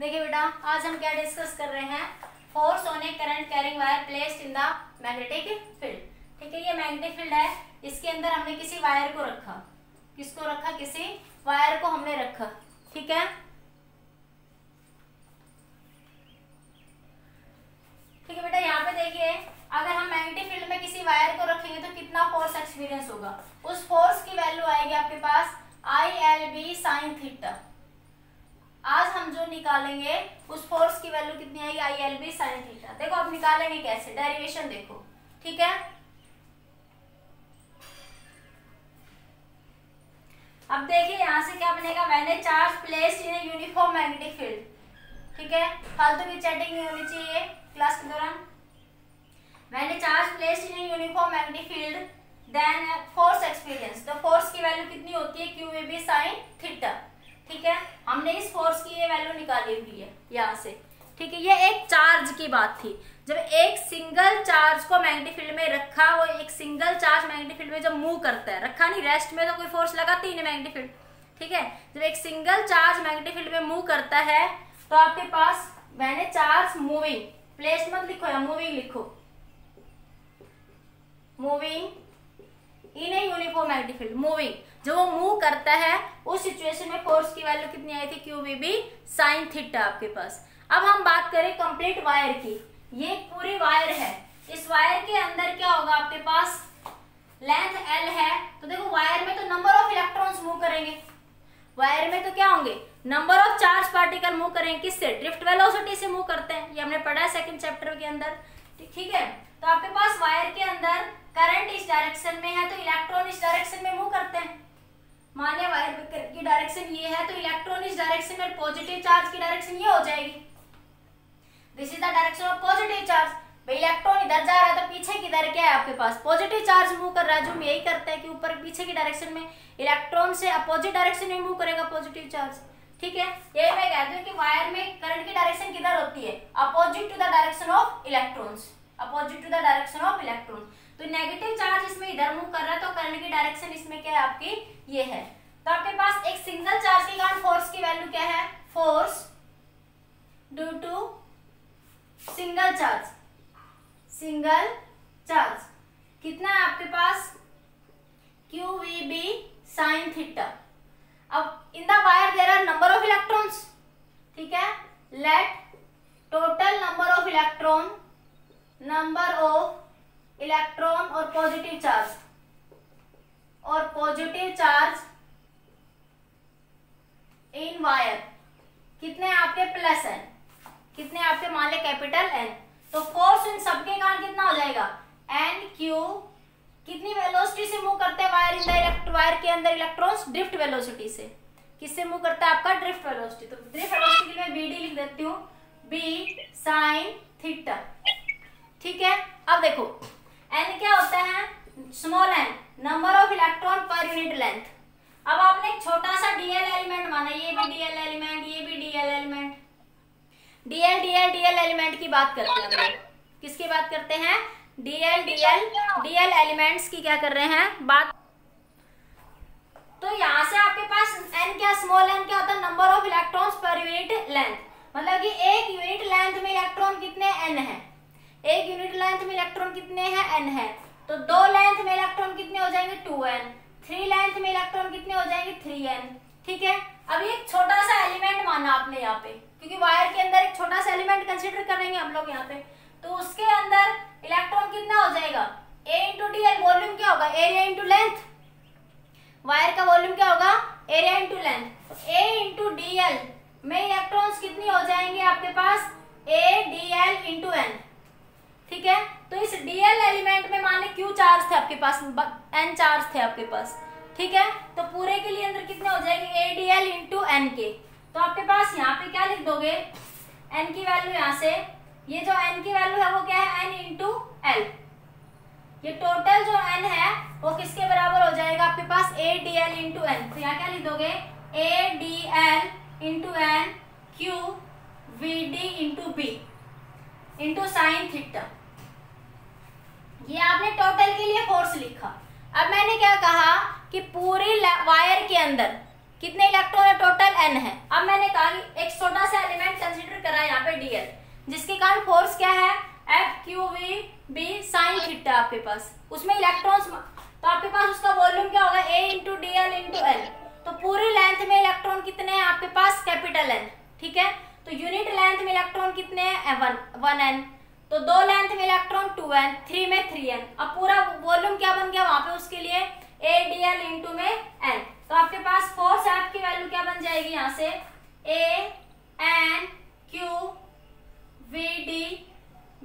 देखिए बेटा, आज हम क्या डिस्कस कर रहे हैं, force on A current carrying wire placed in the magnetic field. ठीक है, ये मैग्नेटिक फील्ड है, इसके अंदर हमने किसी वायर को रखा। किसको रखा? किसी वायर को हमने रखा। ठीक है, ठीक है बेटा, यहाँ पे देखिए, अगर हम मैग्नेटिक फील्ड में किसी वायर को रखेंगे तो कितना फोर्स एक्सपीरियंस होगा। उस फोर्स की वैल्यू आएगी आपके पास ILB sin थीटा। आज हम जो निकालेंगे उस फोर्स की वैल्यू कितनी आएगी? ILB sin theta. देखो अब निकालेंगे कैसे, डेरिवेशन देखो। ठीक है, अब देखिए यहाँ से क्या बनेगा, when a charge placed in a uniform magnetic field. ठीक है, फालतू की चैटिंग नहीं होनी चाहिए क्लास के दौरान। When a charge placed in a uniform magnetic field then force experience, तो फोर्स की वैल्यू कितनी होती है? QAB sin theta. ठीक है, हमने इस फोर्स की ये वैल्यू निकाली हुई है यहाँ से। ठीक है, ये एक चार्ज की बात थी। जब एक सिंगल चार्ज को मैग्नेटिक फील्ड में रखा, वो एक सिंगल चार्ज मैग्नेटिक फील्ड में जब मूव करता है, रखा नहीं, रेस्ट में तो कोई फोर्स लगाती ही नहीं मैग्नेटिक फील्ड। ठीक है, जब एक सिंगल चार्ज मैग्नेटिक फील्ड में मूव करता है तो आपके पास when a charge moving, placed मत लिखो या मूविंग लिखो, moving in a uniform magnetic field, moving, जो वो मूव करता है उस सिचुएशन में फोर्स की वैल्यू कितनी आई थी? QBB sin थीटा आपके पास। अब हम बात करें कंप्लीट वायर की। ये पूरी वायर है, इस वायर के अंदर क्या होगा आपके पास? लेंथ L है, तो देखो वायर में तो नंबर ऑफ इलेक्ट्रॉन्स मूव करेंगे। वायर में तो क्या होंगे? Number of charge particle move करेंगे। किससे? ड्रिफ्ट वेलोसिटी से मूव करते हैं, ये हमने पढ़ा है सेकंड चैप्टर के अंदर। ठीक है, तो आपके पास वायर के अंदर करंट इस डायरेक्शन में है तो इलेक्ट्रॉन इस डायरेक्शन में मूव करते हैं। मान लिया वायर की डायरेक्शन ये है तो इलेक्ट्रॉन इस डायरेक्शन में, पॉजिटिव चार्ज की डायरेक्शन ये हो जाएगी। This is the direction of positive charge. भाई इलेक्ट्रॉन इधर जा रहा है तो पीछे किधर क्या है आपके पास? पॉजिटिव चार्ज मूव कर रहा है, जो हम यही करते हैं कि ऊपर पीछे की डायरेक्शन में इलेक्ट्रॉन से अपोजिट डायरेक्शन में मूव करेगा पॉजिटिव चार्ज। ठीक है, ये मैं कहती हूँ कि वायर में करंट की डायरेक्शन किधर होती है? Opposite to the direction of electrons, opposite to the direction of electron. तो नेगेटिव चार्ज इसमें इधर मूव कर रहा है तो करंट की डायरेक्शन इसमें क्या है आपकी? ये है। तो आपके पास एक सिंगल चार्ज के कारण फोर्स की वैल्यू क्या है? Force due to single charge, single charge कितना है आपके पास? QVB sin theta. अब in the wire there are number of electrons. ठीक है, let total number of electron, number of electron और पॉजिटिव चार्ज, और पॉजिटिव चार्ज इन वायर कितने आपके? Plus n। कितने आपके? मान ले कैपिटल N। तो फोर्स इन सबके कारण कितना हो जाएगा? NQ। कितनी वेलोसिटी से मूव करते हैं वायर? इन द वायर के अंदर इलेक्ट्रॉन्स ड्रिफ्ट वेलोसिटी से। किससे मूव करता है आपका? Drift velocity. तो ड्रिफ्ट वेलोसिटी के लिए मैं BD लिख देती हूँ, B sin थीटा। ठीक है, अब देखो n क्या होता है? Small n, number of electron per unit length. अब आपने एक छोटा सा DL एलिमेंट माना, ये भी DL एलिमेंट, ये भी DL एलिमेंट, DL एलिमेंट की बात करते हैं हम लोग। किसकी बात करते हैं? DL एलिमेंट्स की क्या कर रहे हैं? बात। तो यहाँ से आपके पास n क्या? स्मॉल n क्या होता है? Number of electrons per unit length. मतलब कि एक यूनिट लेंथ में इलेक्ट्रॉन कितने? n है। एक यूनिट लेंथ में इलेक्ट्रॉन कितने हैं? n है। तो दो लेंथ में इलेक्ट्रॉन कितने हो जाएंगे? 2n। 3 लेंथ में इलेक्ट्रॉन कितने हो जाएंगे? 3n। ठीक है, अब एक छोटा सा एलिमेंट माना आपने यहाँ पे, क्योंकि वायर के अंदर एक छोटा सा एलिमेंट कंसीडर करेंगे हम लोग यहाँ पे। तो उसके अंदर इलेक्ट्रॉन कितना हो जाएगा? A into DL। वॉल्यूम क्या होगा? Area into length. वायर का वॉल्यूम क्या होगा? Area into length. तो A इंटू DL में इलेक्ट्रॉन्स कितनी हो जाएंगे आपके पास? ADL into N। ठीक है, तो इस DL एलिमेंट में मान ली Q चार्ज थे आपके पास, N चार्ज थे आपके पास। ठीक है, तो पूरे के लिए अंदर कितने हो जाएंगे? ADL इंटू N के। तो आपके पास यहाँ पे क्या लिख दोगे? N की वैल्यू यहाँ से, ये जो N की वैल्यू है वो क्या है? N into L। ये टोटल जो N है वो किसके बराबर हो जाएगा आपके पास? ADL into N। तो यहाँ क्या लिख दोगे? ADL into N QVD into B into sine theta. ये आपने टोटल के लिए फोर्स लिखा। अब मैंने क्या कहा कि पूरी वायर के अंदर कितने इलेक्ट्रॉन है? टोटल n है। अब मैंने कहा कि एक छोटा सा एलिमेंट कारण फोर्स क्या है, F Q V B sine theta आपके पास, उसमें इलेक्ट्रॉन्स, तो आपके पास उसका वॉल्यूम क्या होगा, A into D L into L. तो पूरी लेंथ में इलेक्ट्रॉन कितने हैं आपके पास, कैपिटल एन, ठीक है। तो यूनिट लेंथ में इलेक्ट्रॉन कितने हैं, 1 एन। तो 2 लेंथ में इलेक्ट्रॉन 2 एन, 3 में 3 एन। अब पूरा वॉल्यूम क्या बन गया वहां पे उसके लिए, ए डी एल इंटू में एन। तो आपके पास फोर्स एफ की वैल्यू क्या बन जाएगी यहाँ से, A N Q V D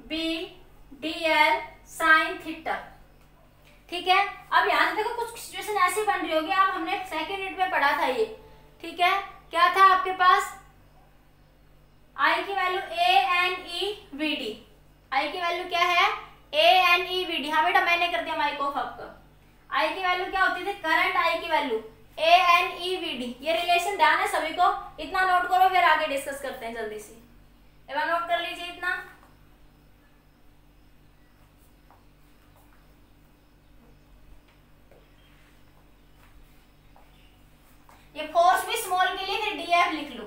B D L sine theta, ठीक है। अब यहाँ से देखो कुछ सिचुएशन ऐसी बन रही होगी, आप हमने सेकेंड यूनिट में पढ़ा था ये, ठीक है। क्या था आपके पास, आई की value A N E V D, आई की वैल्यू क्या है, A N E V D. हाँ बेटा मैंने कर दिया माइक ऑफ आपका। आई की वैल्यू क्या होती थी, करंट आई की value A N E V D. ये रिलेशन ध्यान है सभी को, इतना नोट करो फिर आगे डिस्कस करते हैं जल्दी से। एक बार नोट कर लीजिए इतना। ये फोर्स भी स्मॉल के लिए फिर डी एफ लिख लो,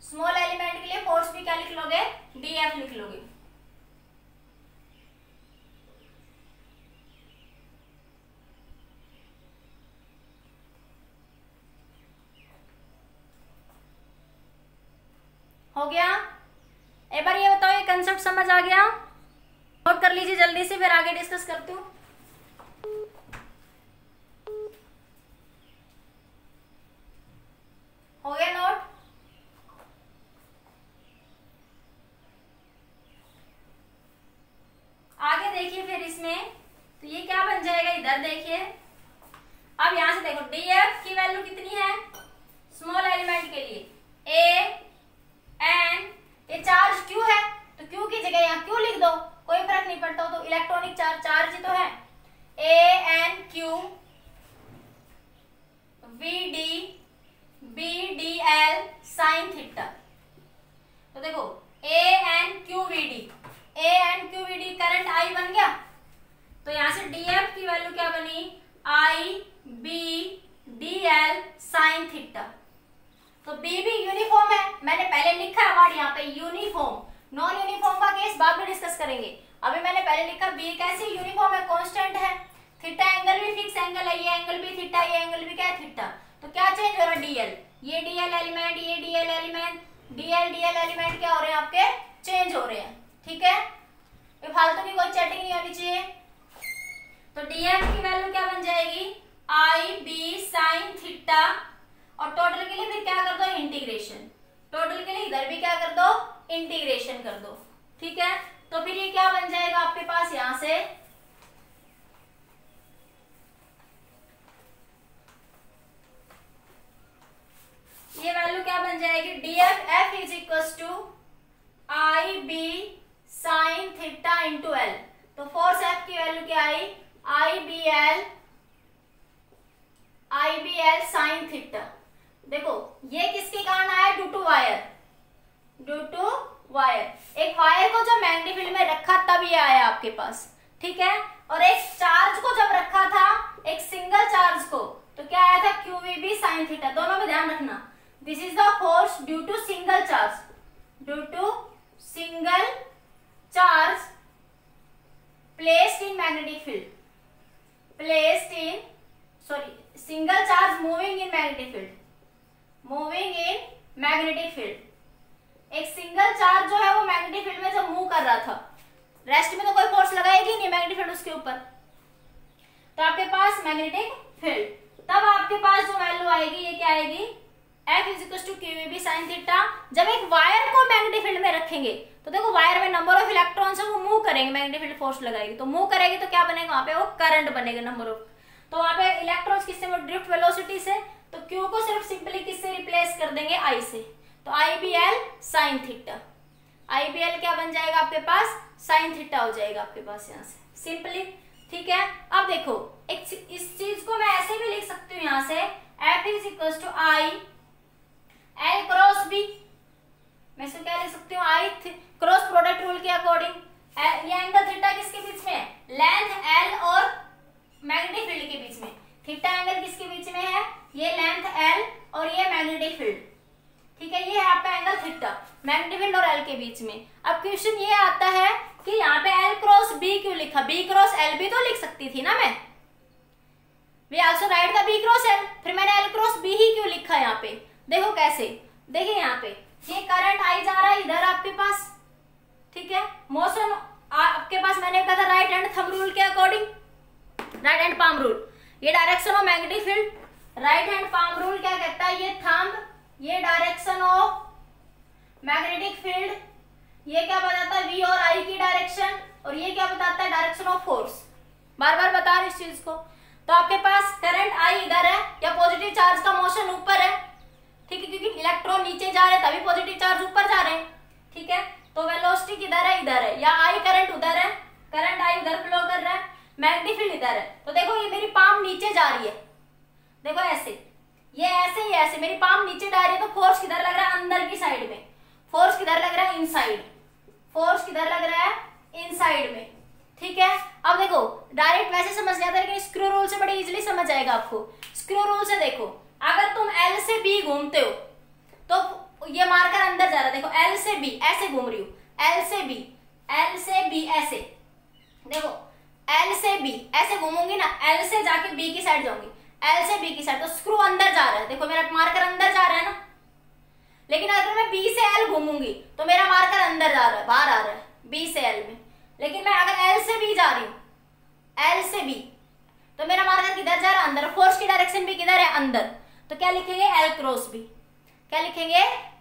स्मॉल एलिमेंट के लिए फोर्स भी क्या लिख लोगे, डी एफ लिख लोगे। हो गया। एक बार ये बताओ, ये कंसेप्ट समझ आ गया, नोट कर लीजिए जल्दी से फिर आगे डिस्कस करते हूँ। हो गया नोट। आगे देखिए फिर इसमें, तो ये क्या बन जाएगा, इधर देखिए। अब यहां से देखो डीएफ की वैल्यू कितनी है, स्मॉल एलिमेंट के लिए ए एन, ये चार्ज क्यू है तो क्यू की जगह यहाँ क्यू लिख दो, कोई फर्क नहीं पड़ता। तो इलेक्ट्रॉनिक चार्ज ही तो है, A N Q V D B D L sine theta. तो देखो A N Q V D, A N Q V D current I बन गया। तो यहां से डीएफ की वैल्यू क्या बनी, I B D L sine theta. तो बी भी यूनिफॉर्म है, मैंने पहले लिखा है वर्ड यहाँ पे यूनिफॉर्म। नॉन यूनिफॉर्म का केस बाद में डिस्कस करेंगे, अभी मैंने पहले लिखा बी कैसे यूनिफॉर्म है, कांस्टेंट है। थीटा एंगल भी फिक्स एंगल है, ये एंगल भी थीटा, ये एंगल भी क्या है, थीटा। तो क्या चेंज हो रहा है, डीएल, ये डीएल एलिमेंट, ये डीएल एलिमेंट, डीएल एलिमेंट क्या हो रहे हैं आपके, चेंज हो रहे हैं, ठीक है। ये फालतू की कोई चैटिंग नहीं होनी चाहिए। तो डीएफ की वैल्यू क्या बन जाएगी, आई बी साइन थीटा, और टोटल के लिए फिर क्या कर दो, इंटीग्रेशन। टोटल के लिए इधर भी क्या कर दो, इंटीग्रेशन कर दो, ठीक है। तो फिर ये क्या बन जाएगा आपके पास, यहां से ये वैल्यू क्या बन जाएगी, dF F is equal to I B sine theta into L. तो फोर्स एफ की वैल्यू क्या आई, I B L sine theta. देखो ये किसके कारण आया, due to wire, due to wire. एक वायर को जब मैग्नेटिक फील्ड में रखा तब ये आया आपके पास, ठीक है। और एक चार्ज को जब रखा था, एक सिंगल चार्ज को, तो क्या आया था, क्यूवीबी साइन थीटा। दोनों में ध्यान रखना, this is the force due to single charge, due to single charge placed in magnetic field, placed in, sorry, single charge moving in magnetic field, moving in magnetic field। एक single charge जो है वो magnetic field में जब move कर रहा था, rest में तो कोई फोर्स लगाएगी नहीं मैग्नेटिक फील्ड उसके ऊपर, तो आपके पास मैग्नेटिक फील्ड, तब आपके पास जो वैल्यू आएगी ये क्या आएगी, F is equal to QB sine theta. जब एक वायर को मैग्नेटिक फील्ड में रखेंगे तो देखो वायर में नंबर ऑफ इलेक्ट्रॉन्स है वो मूव करेंगे, मैग्नेटिक फील्ड फोर्स लगाएगी तो मूव करेगी, तो क्या बनेगा वहां पे, वो करंट बनेगा नंबर ऑफ। तो वहां पे इलेक्ट्रॉन्स किससे, वो ड्रिफ्ट वेलोसिटी से, तो Q को सिर्फ सिंपली किससे रिप्लेस कर देंगे, I से। तो IBL साइन थीटा, IBL क्या बन जाएगा आपके पास, साइन थीटा हो जाएगा आपके पास यहाँ से सिंपली, ठीक है। अब देखो एक इस चीज को मैं ऐसे भी लिख सकती हूँ यहाँ से, F is equal to I L cross B, मैं इसको क्या लिख सकती हूँ, I क्रॉस प्रोडक्ट रूल के अकॉर्डिंग। ये एंगल थीटा किसके बीच में है, लेंथ L और मैग्नेटिक फील्ड के बीच में। थीटा एंगल किसके बीच में है, ये लेंथ L और ये मैग्नेटिक फील्ड, ठीक है। ये है आपका एंगल थीटा। मैग्नेटिक फील्ड और एल के बीच में। अब क्वेश्चन ये आता है कि यहाँ पे एल क्रॉस बी क्यों लिखा, बी क्रॉस एल भी तो लिख सकती थी ना मैं, we also write the B cross L, फिर मैंने एल क्रॉस बी ही क्यों लिखा यहाँ पे। देखो कैसे, देखिए यहाँ पे ये करंट आई जा रहा है इधर आपके पास, ठीक है, मोशन आपके पास मैंने कहा था राइट हैंड थंब रूल के according, right hand palm rule, ये direction of magnetic field, right hand palm rule क्या कहता है, ये थंब, ये डायरेक्शन ऑफ मैग्नेटिक फील्ड, ये क्या बताता है वी और आई की डायरेक्शन, और ये क्या बताता है डायरेक्शन ऑफ फोर्स। बार बार बता रही इस चीज को। तो आपके पास करंट आई इधर है या पॉजिटिव चार्ज का मोशन ऊपर है, ठीक है, क्योंकि इलेक्ट्रॉन नीचे जा रहे हैं तभी पॉजिटिव चार्ज ऊपर जा रहे हैं, ठीक है। तो वेलोसिटी किधर है, इधर है, या आई करंट उधर है, करंट आई उधर फ्लो कर रहा है, मैग्नेटिक फील्ड इधर है। तो देखो ये मेरी पाम नीचे जा रही है, देखो ऐसे, ये ऐसे मेरी पाम नीचे जा रही है, तो फोर्स किधर लग रहा है, अंदर की साइड में, फोर्स किधर लग रहा है, इनसाइड, फोर्स किधर लग रहा है, इनसाइड में, ठीक है। अब देखो डायरेक्ट वैसे समझ जाता है, लेकिन स्क्रू रूल से बड़े इजीली समझ जाएगा आपको। स्क्रू रूल से देखो, अगर तुम एल से बी घूमते हो तो ये मार्कर अंदर जा रहा है, देखो एल से बी ऐसे घूम रही हूँ, एल से बी, एल से बी ऐसे, देखो एल से बी ऐसे घूमूंगी ना, एल से जाके बी की साइड जाऊंगी, एल से बी की साइड, तो स्क्रू अंदर जा रहा है, देखो मेरा मार्कर अंदर जा रहा है ना। लेकिन अगर मैं बी से एल घूमूंगी तो मेरा मार्कर अंदर जा रहा है, बाहर आ रहा है बी से एल में। लेकिन मैं अगर एल से बी जा रही हूँ, एल से बी, तो मेरा मार्कर किधर जा रहा है, अंदर, फोर्स की डायरेक्शन भी किधर है, अंदर। तो क्या लिखेंगे, एल क्रॉस बी, क्या लिखेंगे,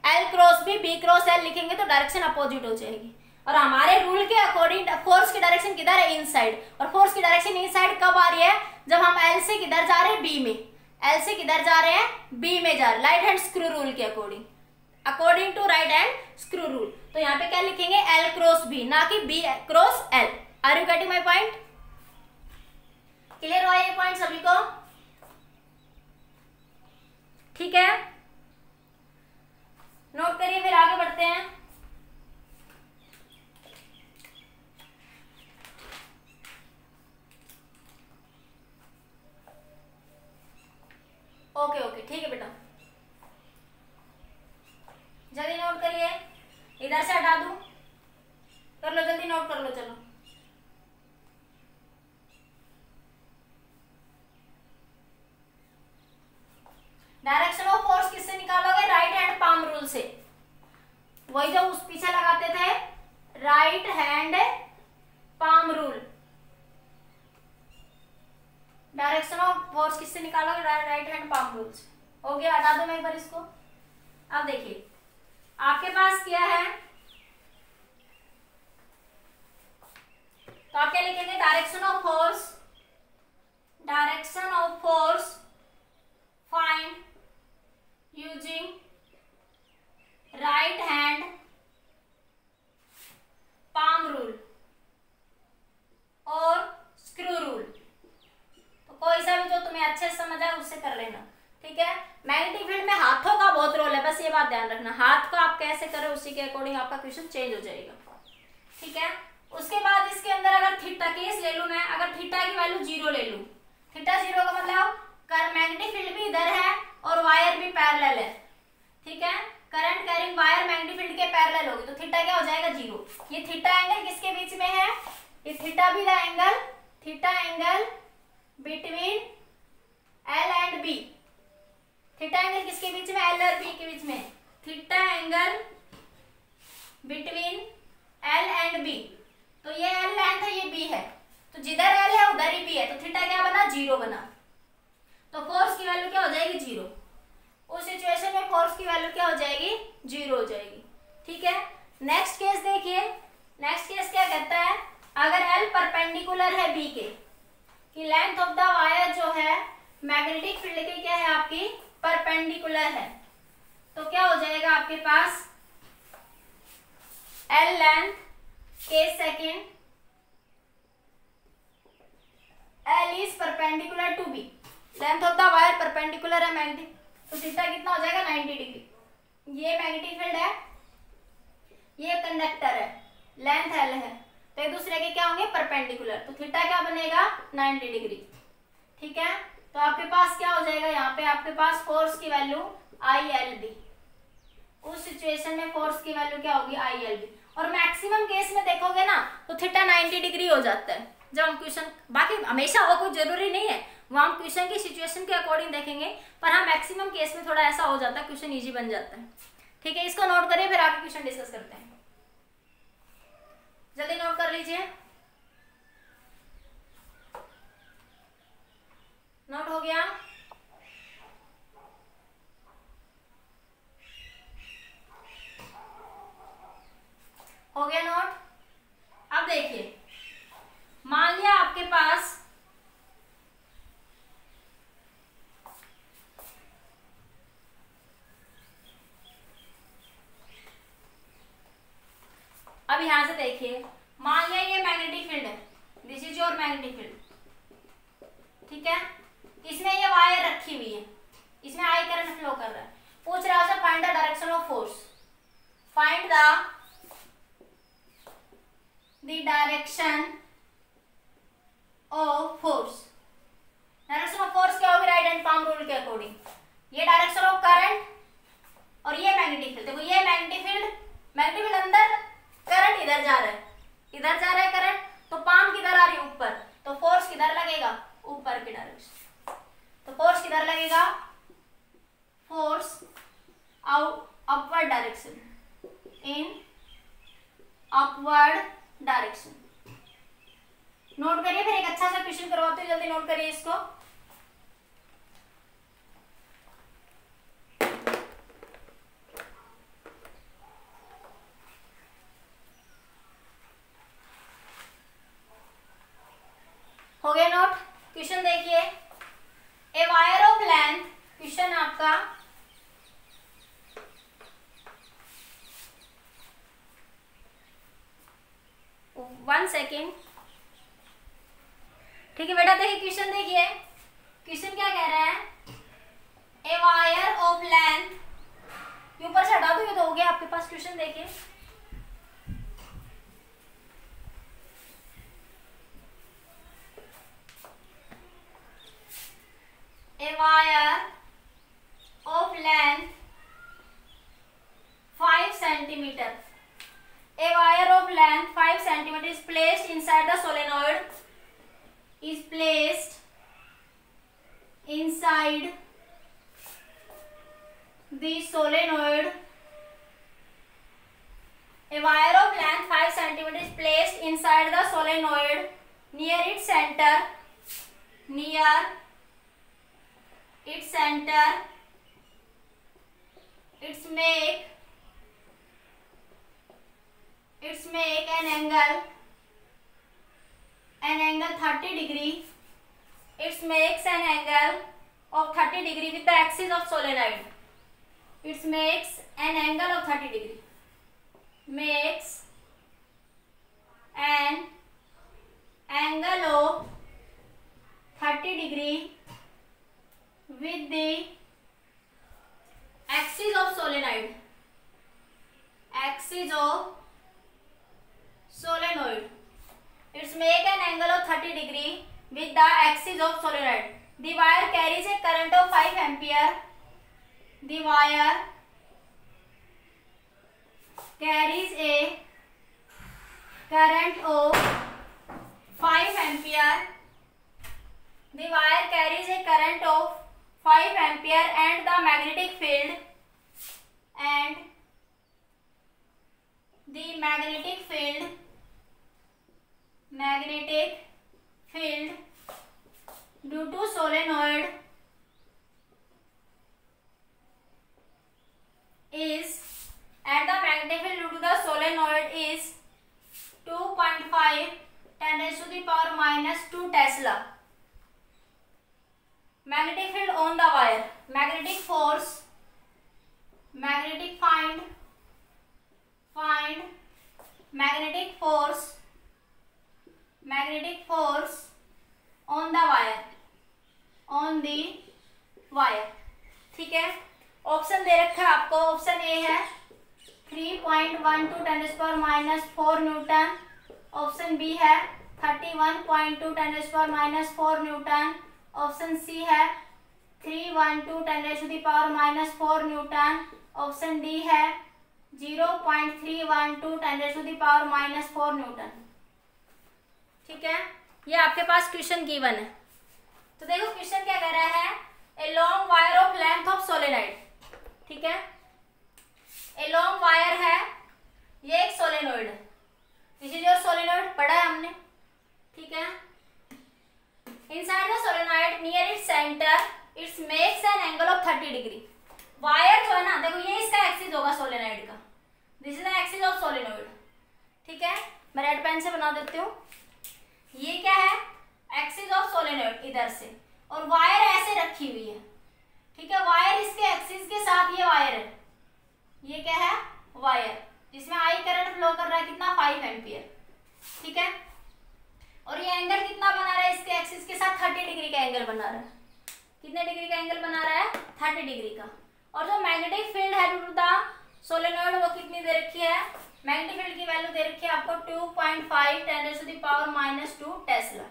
L cross B, B cross L लिखेंगे तो डायरेक्शन अपोजिट हो जाएगी। और हमारे रूल के अकॉर्डिंग फोर्स की डायरेक्शन किधर है, इनसाइड, और फोर्स की डायरेक्शन इनसाइड कब आ रही है, जब हम एल से किधर जा रहे हैं, बी में, एल से किधर जा रहे हैं, बी में जा रहे हैं, राइट हैंड स्क्रू रूल के according, according to right hand screw rule. तो यहाँ पे क्या लिखेंगे, एल क्रॉस बी, ना कि B cross L. Are you getting my point, clear हुआ ये पॉइंट सभी को, ठीक है, नोट करिए, फिर आगे बढ़ते हैं। ओके ओके, ठीक है बेटा, जल्दी नोट करिए, इधर से हटा दूं, कर लो जल्दी, नोट कर लो, चलो। डायरेक्शन ऑफ फोर्स किससे निकालोगे, राइट हैंड पाम रूल से, वही जो उस पीछे लगाते थे, right hand palm rule. Direction of force किससे निकालोगे, राइट हैंड पाम रूल से। हो गया, हटा दो मैं एक बार इसको। अब देखिए आपके पास क्या है, तो आप क्या लिखेंगे, direction of force, direction of force find using right hand palm rule और स्क्रू रूल। तो कोई सा भी जो तुम्हें अच्छे से समझ आए उससे कर लेना, ठीक है। मैग्नेटिक फील्ड में हाथों का बहुत रोल है, बस ये बात ध्यान रखना, हाथ को आप कैसे करो उसी के अकॉर्डिंग आपका क्वेश्चन चेंज हो जाएगा, ठीक है। उसके बाद इसके अंदर अगर थीटा केस ले लूं मैं, अगर थीटा की वैल्यू 0 ले लूं, थीटा 0 का मतलब कर मैग्नेटिक फील्ड भी इधर है और वायर भी पैरेलल है, ठीक है, current carrying wire magnetic field के पैरेलल होगी, तो थीटा क्या हो जाएगा, 0। ये थीटा एंगल किसके बीच में है, ये थीटा भी the angle, theta angle between L and B, theta angle किसके बीच में, एल और बी के बीच में, theta angle between L and B. तो ये एल लेंथ है, ये बी है, तो जिधर एल है उधर ही बी है, तो थीटा क्या बना, 0 बना। तो फोर्स की वैल्यू क्या हो जाएगी, 0। उस सिचुएशन में फोर्स की वैल्यू क्या हो जाएगी, 0 हो जाएगी, ठीक है। नेक्स्ट केस देखिए, नेक्स्ट केस क्या कहता है, अगर एल परपेंडिकुलर है बी के, कि लेंथ ऑफ द वायर जो है मैग्नेटिक फील्ड के क्या है आपकी, परपेंडिकुलर है, तो क्या हो जाएगा आपके पास, L length case second, L is perpendicular to B, length of the wire perpendicular है मैग्नेटिक, तो थीटा कितना हो जाएगा, 90 डिग्री। ये मैग्नेटिक फील्ड है, ये कंडक्टर है, लेंथ एल है, तो एक दूसरे के क्या होंगे, परपेंडिकुलर, तो थीटा क्या बनेगा, 90 डिग्री, ठीक है। तो आपके पास क्या हो जाएगा, यहाँ पे आपके पास फोर्स की वैल्यू आई एल बी, उस सिचुएशन में फोर्स की वैल्यू क्या होगी, ILB। और मैक्सिमम केस में देखोगे ना तो थीटा 90 डिग्री हो जाता है जब हम क्वेश्चन, बाकी हमेशा वो कोई जरूरी नहीं है, वो हम क्वेश्चन की सिचुएशन के अकॉर्डिंग देखेंगे, पर हाँ मैक्सिमम केस में थोड़ा ऐसा हो जाता है, क्वेश्चन इजी बन जाता है। ठीक है, इसको नोट करिए, फिर आगे क्वेश्चन डिस्कस करते हैं। जल्दी नोट कर लीजिए। नोट हो गया? हो गया नोट? अब देखिए, मान लिया आपके पास अब यहां से देखिए, मान लिया ये मैग्नेटिक फील्ड है, this is your magnetic field. ठीक है, इसमें ये वायर रखी हुई है, इसमें आई करंट फ्लो कर रहा है। पूछ रहा है find the direction of force, find the direction of force. Direction of force क्या होगी, राइट हैंड पाम रूल के अकॉर्डिंग, ये डायरेक्शन ऑफ करंट और ये मैग्नेटिक फील्ड। देखो ये मैग्नेटिक फील्ड अंदर, करंट इधर जा रहा है, इधर जा रहा है करंट, तो पाम किधर आ रही है, ऊपर, तो फोर्स किधर लगेगा, ऊपर की डायरेक्शन। तो फोर्स किधर लगेगा, force out upward direction, in upward direction. Note करिए, फिर एक अच्छा सा क्वेश्चन करवाते हैं, जल्दी नोट करिए इसको। हो गया नोट? क्वेश्चन देखिए, a wire of length, question आपका 1 सेकेंड। ठीक है बेटा, देखिए क्वेश्चन, देखिए क्वेश्चन क्या कह रहा है, ए वायर ऑफ लेंथ, ये ऊपर से हटा दो, ये तो हो गया आपके पास क्वेश्चन। देखिए a wire of length 5 centimeter. A wire of length 5 centimeter is placed inside the solenoid. Is placed inside the solenoid. A wire of length 5 centimeter is placed inside the solenoid near its center. Near its center, it's make an angle 30 degree. It makes an angle of 30 degree with the axis of solenoid. It makes an angle of 30 degree. Makes an angle of 30 degree with the axis of solenoid. Axis of solenoid. It's make an angle of 30 degree with the axis of solenoid. The wire carries a current of 5 ampere. The wire carries a current of 5 ampere. The wire carries a current of 5 ampere and the magnetic field due to solenoid is, and the magnetic field due to the solenoid is 2.5 10⁻⁻² Tesla. Magnetic field on the wire, magnetic force, find magnetic force on the wire, ठीक है। Option दे रखा है आपको, option A है 3.12 10⁻⁴ Newton, option B है 31.2 10⁻⁴ Newton, option C है 312 10⁻⁴ Newton, option D है 0.312 10⁻⁻⁴ Newton. ठीक है, ये आपके पास क्वेश्चन गिवन है। तो देखो क्वेश्चन क्या कह रहा है, a long wire of length of solenoid. ठीक है, ए लॉन्ग वायर है, ये एक सोलेनॉइड है, दिस इज योर सोलेनॉइड, पढ़ा है हमने। ठीक है, inside the solenoid near its centre it's makes an angle of 30 degree. Wire जो है ना, देखो ये इसका एक्सिस होगा सोलेनॉइड का, this is the axis of solenoid. ठीक है, मैं रेड पेन से बना देती हूँ। ये क्या है, एक्सिस ऑफ सोलेनॉइड इधर से, और वायर ऐसे रखी हुई है। ठीक है, वायर इसके एक्सिस के साथ, ये वायर है, ये क्या है, वायर, जिसमें आई करंट फ्लो कर रहा है, कितना, 5 एम्पियर। ठीक है, और ये एंगल कितना बना रहा है, इसके एक्सिस के साथ 30 डिग्री का एंगल बना रहा है। कितने डिग्री का एंगल बना रहा है, 30 डिग्री का। और जो मैग्नेटिक फील्ड है टू द सोलेनॉइड, वो कितनी दे रखी है, मैग्नेटिक फील्ड की वैल्यू दे रखी है आपको 2.5 10⁻⁻² टेस्ला।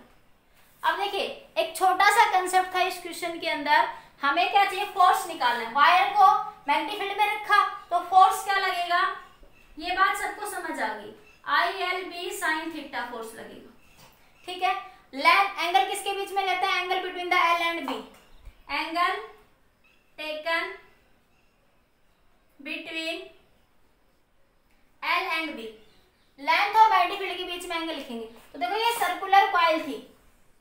अब देखिए, एक छोटा सा कंसेप्ट था इस क्वेश्चन के अंदर, हमें क्या चाहिए, फोर्स निकालना है। वायर को मैग्नेटिक फील्ड में रखा तो फोर्स क्या लगेगा, ये बात सबको समझ आ गई, ILB sin थीटा फोर्स लगेगा। ठीक है, एंगल किसके बीच में लेते हैं, angle between the L and B, angle taken between L and B, length और मैग्नेटिक फील्ड के बीच में एंगल लिखेंगे। तो देखो ये सर्कुलर कॉइल थी,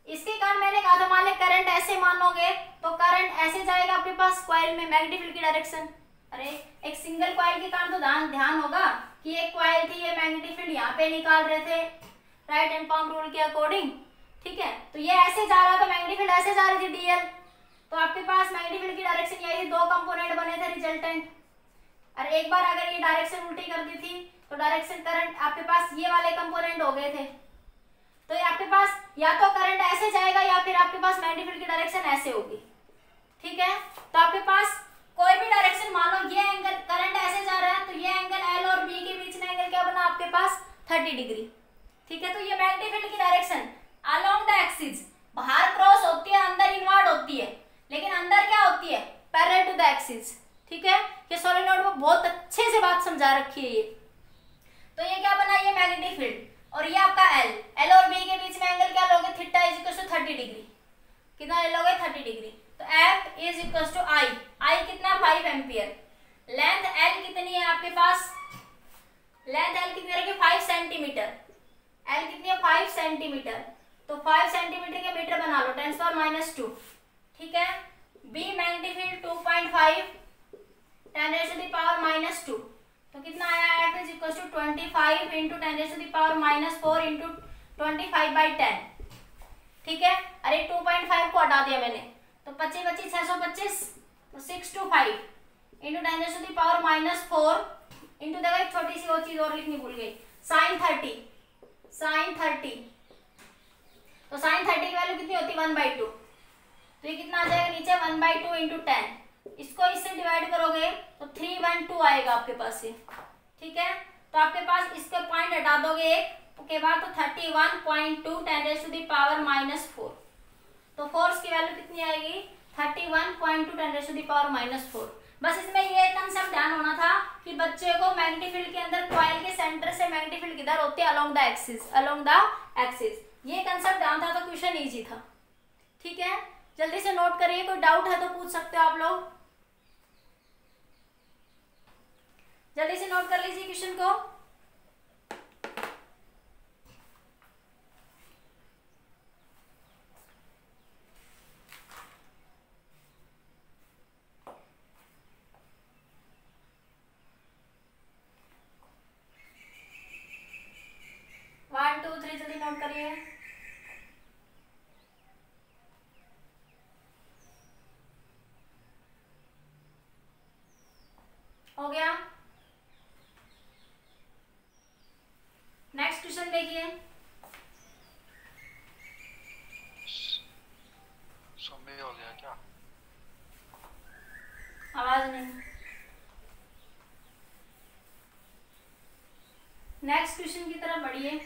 इसके कारण मैंने कहा था, मान ले करंट ऐसे मानोगे तो करंट ऐसे जाएगा आपके पास कॉइल में मैग्नेटिक फील्ड की डायरेक्शन। अरे एक सिंगल कॉइल के कारण तो ध्यान होगा कि एक कॉइल थी, ये मैग्नेटिक फील्ड यहाँ पे निकाल रहे थे राइट एंड पाम रूल के अकॉर्डिंग। ठीक है, तो ये ऐसे जा रहा था, मैग्नेटिक फील्ड ऐसे जा रही थी DL, तो आपके पास मैग्नेटिक फील्ड की डायरेक्शन यही थी, दो कंपोनेंट बने थे रिजल्टेंट। और एक बार अगर ये डायरेक्शन उल्टी कर दी थी तो डायरेक्शन करंट आपके पास ये वाले कंपोनेंट हो गए थे। तो ये आपके पास या तो करंट ऐसे जाएगा या फिर आपके पास मैग्नेटिक फील्ड की डायरेक्शन ऐसे होगी। ठीक है, तो आपके पास कोई भी डायरेक्शन मान लो, ये एंगल करंट ऐसे जा रहा है, तो ये एंगल L और B के बीच में एंगल क्या बना आपके पास, 30 डिग्री। ठीक है, तो ये मैग्नेटिक फील्ड की डायरेक्शन अलोंग द एक्सिस, बाहर क्रॉस होती है, अंदर इनवर्ड होती है, लेकिन अंदर क्या होती है, पैरेलल टू द एक्सिस। ठीक है, ये सोलेनॉइड में बहुत अच्छे से बात समझा रखी है ये। तो ये क्या बना, ये मैग्नेटिक फील्ड, और ये आपका L और B के बीच में एंगल क्या लोगे, theta is equal to 30 degree. कितना ले लोगे, 30 डिग्री। तो F is equal to I कितना, 5 एम्पियर। लेंथ L कितनी है आपके पास, लेंथ L कितनी रखी, 5 सेंटीमीटर। L कितनी है, 5 सेंटीमीटर, तो 5 सेंटीमीटर के मीटर बना लो, 10⁻²। ठीक है, B मैग्नेटिक फील्ड 2.5 10⁻⁻², तो कितना आया, F इज इक्वल टू 25 × 10⁻⁻⁴ × 25/10। ठीक है, अरे 2.5 को हटा दिया मैंने, तो 25 25 625, तो 625 × 10⁻⁻⁴ इंटू, देखो एक छोटी सी वो चीज और लिखनी भूल गई, sin 30, तो sin 30 की वैल्यू कितनी होती है, 1/2, तो ये कितना आ जाएगा नीचे, 1/2 × 10, इसको इससे डिवाइड करोगे तो 312 आएगा आपके पास ये। ठीक है, तो आपके पास इसके पॉइंट हटा दोगे एक के बाद, तो 31.2 10⁻⁻⁴, तो फोर्स की वैल्यू कितनी आएगी, 31.2 10⁻⁻⁴। बस इसमें ये कंसेप्ट ध्यान होना था कि बच्चे को मैग्नेटिक फील्ड के अंदर कॉइल के सेंटर से मैग्नेटिक फील्ड किधर होती है, अलोंग द एक्सिस। ये कंसेप्ट ध्यान था तो क्वेश्चन इजी था। ठीक है, जल्दी से नोट करिए, कोई डाउट है तो पूछ सकते हो आप लोग, जल्दी से नोट कर लीजिए क्वेश्चन को। वन टू थ्री जल्दी नोट करिए। हो गया, नेक्स्ट क्वेश्चन देखिए। समय हो गया क्या, आवाज नहीं। नेक्स्ट क्वेश्चन की तरफ बढ़िए।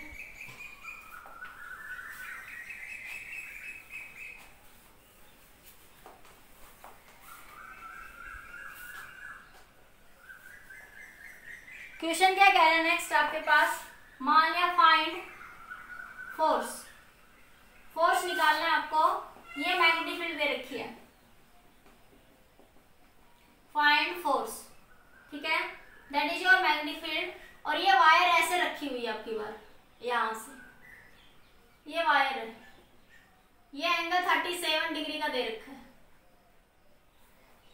क्वेश्चन क्या कह रहे हैं नेक्स्ट आपके पास, मान लिया फाइंड फोर्स, फोर्स निकालना है आपको। ये मैग्नेटिक फील्ड दे रखी है, फाइंड फोर्स, ठीक है, that is your magnetic field. और ये वायर ऐसे रखी हुई है आपकी बार, यहां से ये वायर है, ये एंगल 37 डिग्री का दे रखा है,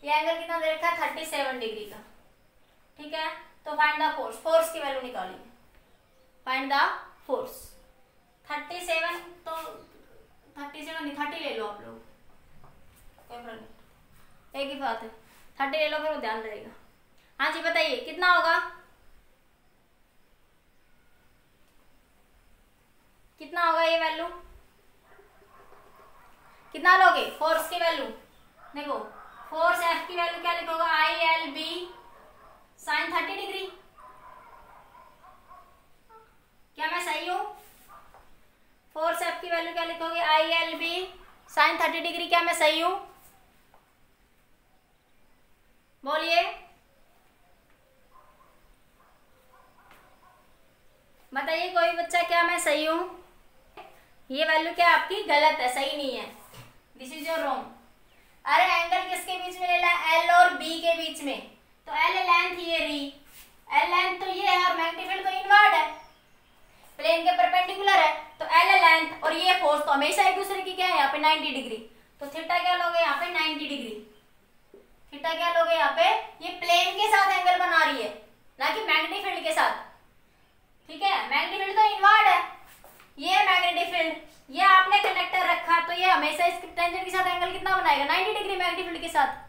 ये एंगल कितना दे रखा है 37 डिग्री का, ठीक है। तो फाइंड द फोर्स, फोर्स की वैल्यू निकालिए, फाइंड द फोर्स। 37 तो 37 नहीं 30 ले लो आप लोग, कोई प्रॉब्लम नहीं, एक ही बात है, 30 ले लो फिर वो ध्यान रहेगा। हाँ जी बताइए कितना होगा, कितना होगा ये वैल्यू, कितना लोगे फोर्स की वैल्यू, देखो फोर्स एफ की वैल्यू क्या लिखोगे, I L B sine 30 degree, क्या मैं सही हूं, फोर्स एफ की वैल्यू क्या लिखोगे, I L B sine 30 degree, क्या मैं सही हूं, बोलिए बताइए कोई बच्चा, क्या मैं सही हूं, ये वैल्यू क्या आपकी गलत है, सही नहीं है, दिस इज योर रॉन्ग। अरे एंगल किसके बीच में लेना है, एल और बी के बीच में, तो एल लेंथ ये री, एल लेंथ तो ये है और मैग्नेटिक फील्ड तो इनवर्ड है, प्लेन के परपेंडिकुलर है, तो एल लेंथ और ये फोर्स तो हमेशा एक दूसरे की क्या है यहाँ पे 90 डिग्री, तो थीटा क्या लोगे यहाँ पे 90 डिग्री, थीटा क्या लोगे यहाँ पे, ये प्लेन के साथ एंगल बना रही है ना कि मैग्नेटिक फील्ड के साथ, ठीक है, मैग्नेटिक फील्ड तो इनवर्ड है, ये मैग्नेटिक फील्ड, ये आपने कंडक्टर रखा तो ये हमेशा इस टेंजेंट के साथ एंगल कितना बनाएगा 90 डिग्री मैग्नेटिक फील्ड के साथ।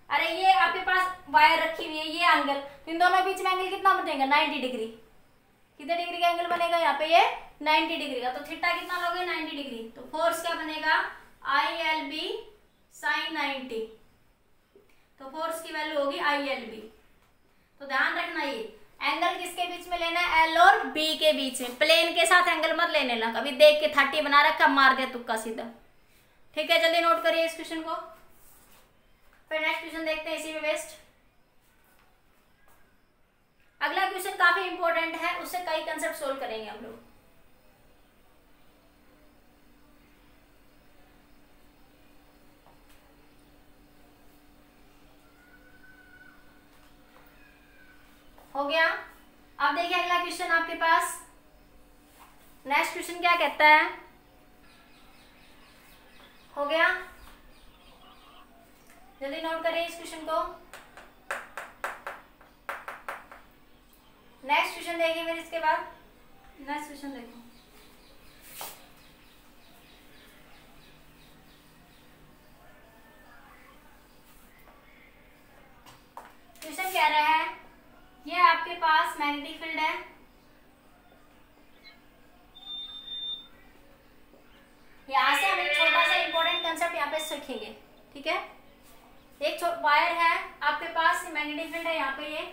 अरे ये आपके पास वायर रखी हुई है, ये एंगल, इन दोनों के बीच में एंगल कितना बनेगा 90 डिग्री, कितने डिग्री का एंगल बनेगा यहाँ पे, ये 90 डिग्री का, तो थीटा कितना लोगे 90 डिग्री, तो फोर्स क्या बनेगा आई एल बी साइन 90, तो फोर्स की वैल्यू होगी आई एल बी। तो ध्यान रखना ये एंगल किसके बीच में लेना है, एल और बी के बीच में, प्लेन के साथ एंगल मत लेने लगा, कभी देख के 30 बना रखा मार दिया तुक्का सीधा, ठीक है। जल्दी नोट करिए इस क्वेश्चन को, फिर नेक्स्ट क्वेश्चन देखते हैं इसी में बेस्ट। अगला क्वेश्चन काफी इंपॉर्टेंट है, उससे कई कंसेप्ट सोल्व करेंगे हम लोग। हो गया, अब देखिए अगला क्वेश्चन आपके पास, नेक्स्ट क्वेश्चन क्या कहता है, हो गया, जल्दी नोट करिए इस क्वेश्चन को। नेक्स्ट क्वेश्चन देखिए फिर इसके बाद, नेक्स्ट क्वेश्चन देखो, क्वेश्चन कह रहा है ये आपके पास मैग्नेटिक फील्ड है, यहां से हम एक छोटा सा इंपॉर्टेंट कंसेप्ट यहाँ पे सीखेंगे, ठीक है। एक वायर है आपके पास, मैग्नेटिक फील्ड है यहाँ पे, ये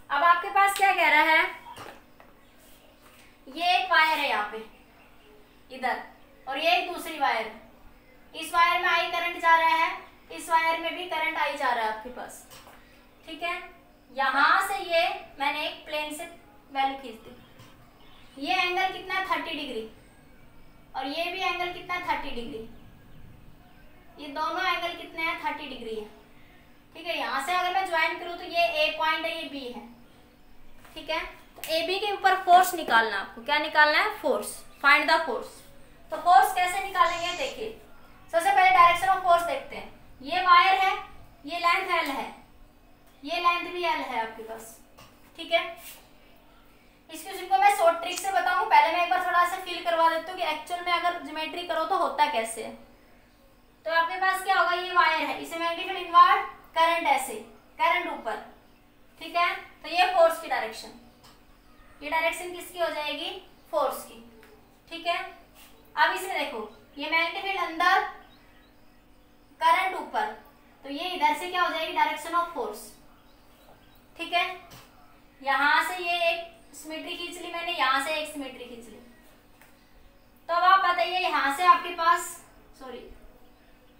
अब आपके पास क्या कह रहा है, ये एक वायर है यहाँ पे इधर, और ये एक दूसरी वायर है, इस वायर में आई करंट जा रहा है, इस वायर में भी करंट आई जा रहा है आपके पास, ठीक है। यहां से ये मैंने एक प्लेन से वैल्यू खींच दी, ये एंगल कितना है 30 डिग्री, और ये भी एंगल कितना है 30 डिग्री, ये दोनों एंगल कितने हैं 30 डिग्री है, ठीक है। यहां से अगर मैं ज्वाइन करूं तो ये ए पॉइंट है, ये बी है, ठीक है। तो ए बी के ऊपर फोर्स निकालना, आपको क्या निकालना है, फोर्स, फाइंड द फोर्स। तो फोर्स कैसे निकालेंगे, देखिए सबसे पहले डायरेक्शन ऑफ फोर्स देखते हैं, ये वायर है, ये लेंथ एल है, ये लेंथ भी एल है आपके पास, ठीक है। इस क्वेश्चन को मैं शॉर्ट ट्रिक से बताऊं, पहले मैं एक बार थोड़ा सा फील करवा देती हूँ कि एक्चुअल में अगर ज्योमेट्री करो तो होता कैसे है। तो आपके पास क्या होगा, ये वायर है, इसे मैग्नेटिक फील्ड इनवर्ड, करंट ऐसे, करंट ऊपर, ठीक है। तो ये फोर्स की डायरेक्शन, ये डायरेक्शन किसकी हो जाएगी, फोर्स की, ठीक है। अब इसमें देखो ये मैग्नेटिक फील्ड अंदर, करंट ऊपर, तो ये इधर से क्या हो जाएगी डायरेक्शन ऑफ फोर्स, ठीक है। यहां से ये एक सिमेट्री खींच ली मैंने, यहां से एक सिमेट्री खींच ली, तो अब आप बताइए यहां से आपके पास, सॉरी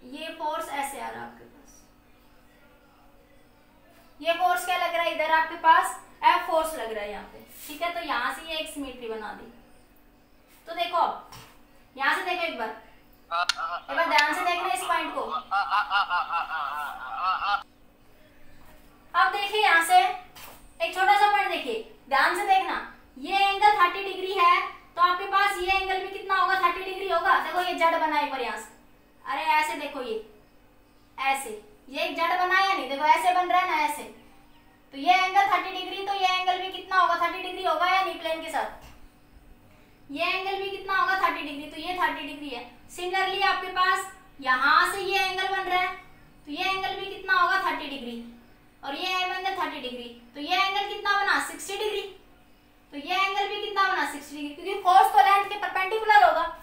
ये फोर्स ऐसे आ रहा है आपके पास, ये फोर्स क्या लग रहा है इधर आपके पास, F फोर्स लग रहा है यहाँ पे, ठीक है। तो यहाँ से ये एक सिमेट्री बना दी। तो देखो यहाँ से देखो एक बार ध्यान से देखना इस पॉइंट को। अब देखिए यहाँ से एक छोटा सा पॉइंट देखिए, ध्यान से देखना, ये एंगल 30 डिग्री है, तो आपके पास ये एंगल भी कितना होगा, 30 डिग्री होगा। देखो ये जड़ बना है पर यहाँ से, अरे ऐसे देखो, ये ऐसे, ये एक जड़ बना है या नहीं, देखो ऐसे बन रहा है ना ऐसे, तो ये एंगल 30 डिग्री, तो ये एंगल भी कितना होगा, 30 डिग्री होगा या नहीं प्लेन के साथ, ये एंगल भी कितना होगा 30 डिग्री, तो ये 30 डिग्री है। सिमिलरली आपके पास यहाँ से ये एंगल बन रहा है, तो ये एंगल भी कितना होगा 30 डिग्री, और ये एंगल 30 डिग्री, तो ये एंगल कितना बना 60 डिग्री, तो ये एंगल भी कितना बना 60 डिग्री, क्योंकि फोर्स तो लेंथ के परपेंडिकुलर होगा,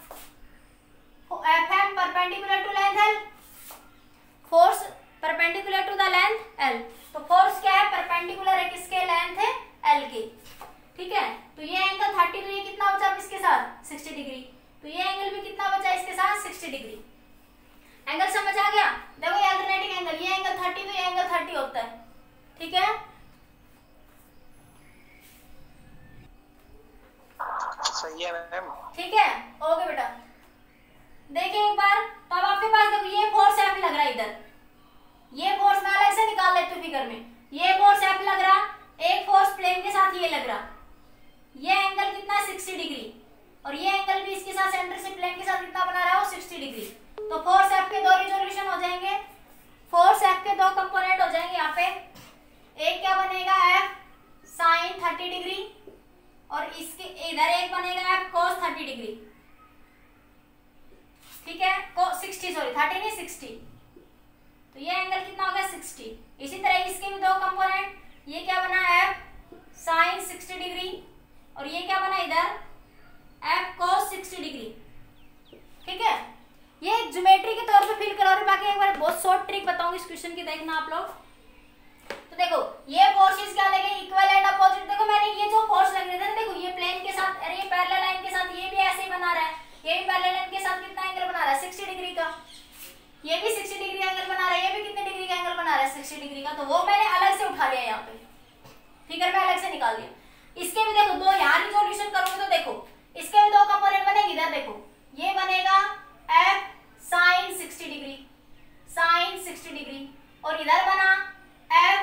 Fm perpendicular to length L, force perpendicular to the length L, तो फोर्स क्या है, परपेंडिकुलर है किसके, लेंथ है L के, ठीक है। तो ये एंगल 30, तो ये कितना बचा इसके साथ 60 डिग्री, तो ये एंगल भी कितना बचा इसके साथ 60 डिग्री। एंगल समझ आ गया, देखो ये अल्टरनेटिंग एंगल, ये एंगल 30, तो ये एंगल 30 होता है, ठीक है। सही है मैम, ठीक है, ओके बेटा। देखिए एक बार, तो अब आपके पास देखो ये फोर्स F लग रहा है इधर, ये फोर्स मैं अलग से निकाल लेती हूँ फिगर में, ये फोर्स F लग रहा, एक फोर्स प्लेन के साथ ये लग रहा, ये एंगल कितना 60 डिग्री, और ये एंगल भी इसके साथ सेंटर से प्लेन के साथ कितना बना रहा है वो 60 डिग्री। तो फोर्स F के दो रिजोल्यूशन हो जाएंगे, फोर्स F के दो कंपोनेंट हो जाएंगे यहाँ पे, एक क्या बनेगा F sin 30 डिग्री, और इसके इधर एक बनेगा F cos 30 डिग्री, ठीक है, 60 सॉरी 30 नहीं 60, तो ये एंगल कितना हो गया 60। इसी तरह इसके भी दो कंपोनेंट, ये क्या बना F sin 60 डिग्री, और ये क्या बना इधर F cos 60 डिग्री, ठीक है। ये ज्योमेट्री के तौर पे फील करो, और बाकी एक बार बहुत शॉर्ट ट्रिक बताऊंगी इस क्वेश्चन की, देखना आप लोग। तो देखो ये फोर्सेस क्या लगे, इक्वल एंड अपोजिट। देखो मैंने ये जो फोर्स लग रहे थे, देखो ये प्लेन के साथ, अरे ये पैरेलल लाइन के साथ ये भी ऐसे ही बना रहा है, ये भी पैरेलल लाइन के साथ कितना एंगल बना रहा है 60 डिग्री का, ये भी 60 डिग्री एंगल बना रहा है, ये भी कितने डिग्री का एंगल बना रहा है 60 डिग्री का, तो वो मैंने अलग से उठा लिया यहाँ पे, फिगर में अलग से निकाल दिया। इसके भी देखो दो, यहाँ रिजोल्यूशन करोगे तो देखो इसके भी दो कंपोनेंट बनेंगे, इधर देखो ये बनेगा F sin 60 degree, sin 60 degree, और इधर बना F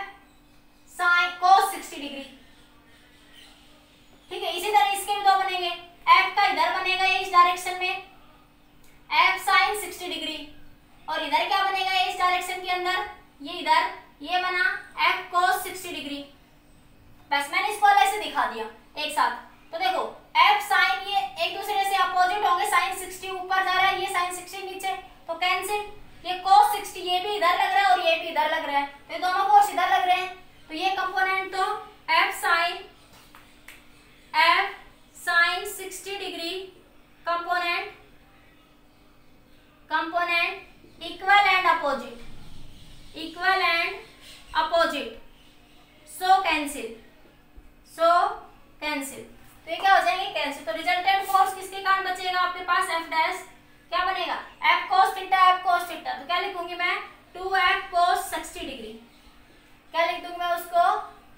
sin cos 60 डिग्री, ठीक है। इसी तरह इसके भी दो बनेंगे, F का इधर बनेगा इस डायरेक्शन में F sin 60 डिग्री, और इधर क्या बनेगा इस डायरेक्शन के अंदर, ये इधर ये बना F cos 60 डिग्री। बस मैंने इसको अलग से दिखा दिया एक साथ। तो देखो F sin, ये एक दूसरे से अपोजिट होंगे, sin 60 ऊपर जा रहा है, ये sin 60 नीचे, तो कैंसिल, ये cos 60 ये भी इधर लग रहा है और ये भी इधर लग रहा है, तो ये दोनों फोर्स इधर लग रहे हैं, तो ये कंपोनेंट तो F sin 60 degree component equal and opposite, so cancel, तो ये क्या हो जाएंगे कैंसिल। तो रिजल्टेंट फोर्स किसके कारण बचेगा आपके पास, F डैश क्या बनेगा F cos थीटा, तो क्या लिखूंगी मैं 2F cos 60 डिग्री, क्या लिख दूंगी मैं उसको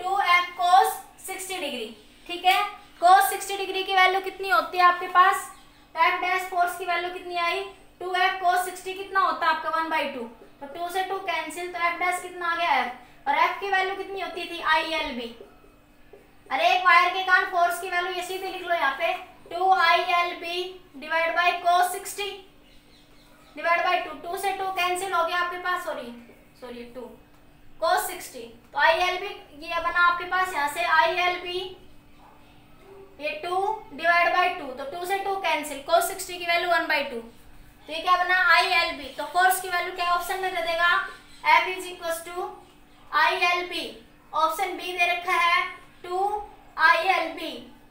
2F cos 60 डिग्री, ठीक है। cos 60 डिग्री की वैल्यू कितनी होती है आपके पास, तो F डैश फोर्स की वैल्यू कितनी आई 2F cos 60 कितना होता है आपका 1/2, तो 2 से 2 कैंसिल, तो F डैश कितना आ गया F, और F की वैल्यू कितनी होती थी ILB, अरे एक वायर के कारण फोर्स की वैल्यू ये सीधे लिख लो यहाँ पे 2ILB divide by cos 60 divide by 2 से 2 कैंसिल हो गया आपके पास, सॉरी 2 cos 60, तो ILB ये बना आपके पास यहाँ से ILB ये 2 डिवाइड बाय 2, तो 2 से 2 कैंसिल, cos 60 की वैल्यू 1/2, तो ये क्या बना ILB, तो फोर्स की वैल्यू क्या ऑप्शन में दे देगा F is equal to ILB, option B दे रखा है 2ILB,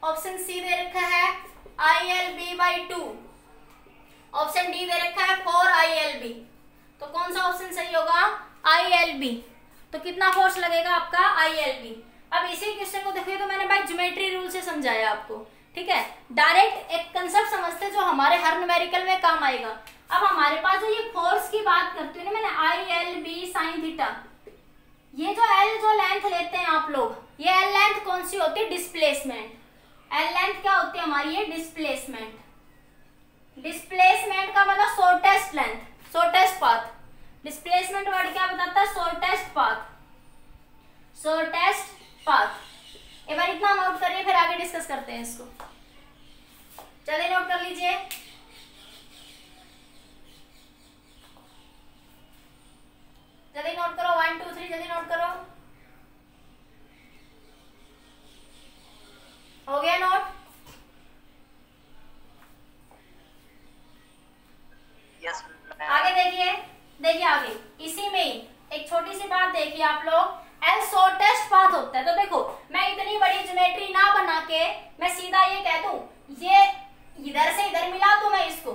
ऑप्शन सी दे रखा है ILB/2, ऑप्शन डी दे रखा है 4ILB, तो कौन सा ऑप्शन सही होगा ILB, तो कितना फोर्स लगेगा आपका ILB। अब इसी क्वेश्चन को देखिए, तो मैंने भाई ज्योमेट्री रूल से समझाया आपको, ठीक है, डायरेक्ट एक कंसेप्ट समझते जो हमारे हर न्यूमेरिकल में काम आएगा। अब हमारे पास जो ये फोर्स की बात करती हूँ ना मैंने, I L B sine theta, ये जो एल जो लेंथ लेते हैं आप लोग, ये एल लेंथ कौन सी होती है? डिस्प्लेसमेंट। एल लेंथ क्या होती है हमारी? ये डिस्प्लेसमेंट। डिस्प्लेसमेंट का मतलब shortest length, shortest path. Displacement word क्या बताता है? Shortest path, shortest path. एक बार इतना नोट करिए, फिर आगे डिस्कस करते हैं इसको। जल्दी नोट कर लीजिए। जल्दी नोट करो, 1 2 3 जल्दी नोट करो। हो गया नोट? यस। आगे देखिए, देखिए आगे इसी में ही एक छोटी सी बात देखिए आप लोग, एल शॉर्टेस्ट पाथ होता है। तो देखो मैं इतनी बड़ी ज्योमेट्री ना बना के मैं सीधा ये कह दूं, ये इधर से इधर मिला दूं मैं इसको,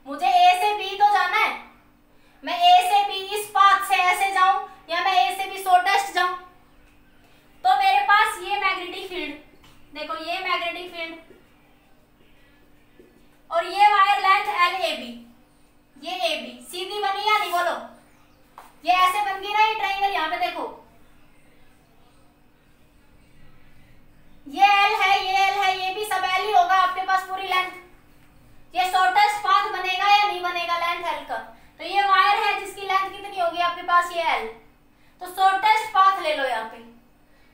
मुझे ए से बी तो जाना है, मैं ए से बी इस पाथ से ऐसे जाऊं या मैं ए से बी शॉर्टेस्ट जाऊं, तो मेरे पास ये मैग्नेटिक फील्ड, देखो ये मैग्नेटिक फील्ड और ये wire length L A B, ये ए बी सीधी बनी या नहीं बोलो? ये ऐसे बन गई ना ये ट्रायंगल, यहाँ पे देखो ये एल है, ये एल है, ये भी सब एल ही होगा आपके पास पूरी लेंथ। ये शॉर्टेस्ट पाथ बनेगा या नहीं बनेगा लेंथ एल का? तो ये वायर है जिसकी लेंथ कितनी होगी आपके पास? ये एल। तो शॉर्टेस्ट पाथ ले लो यहाँ पे।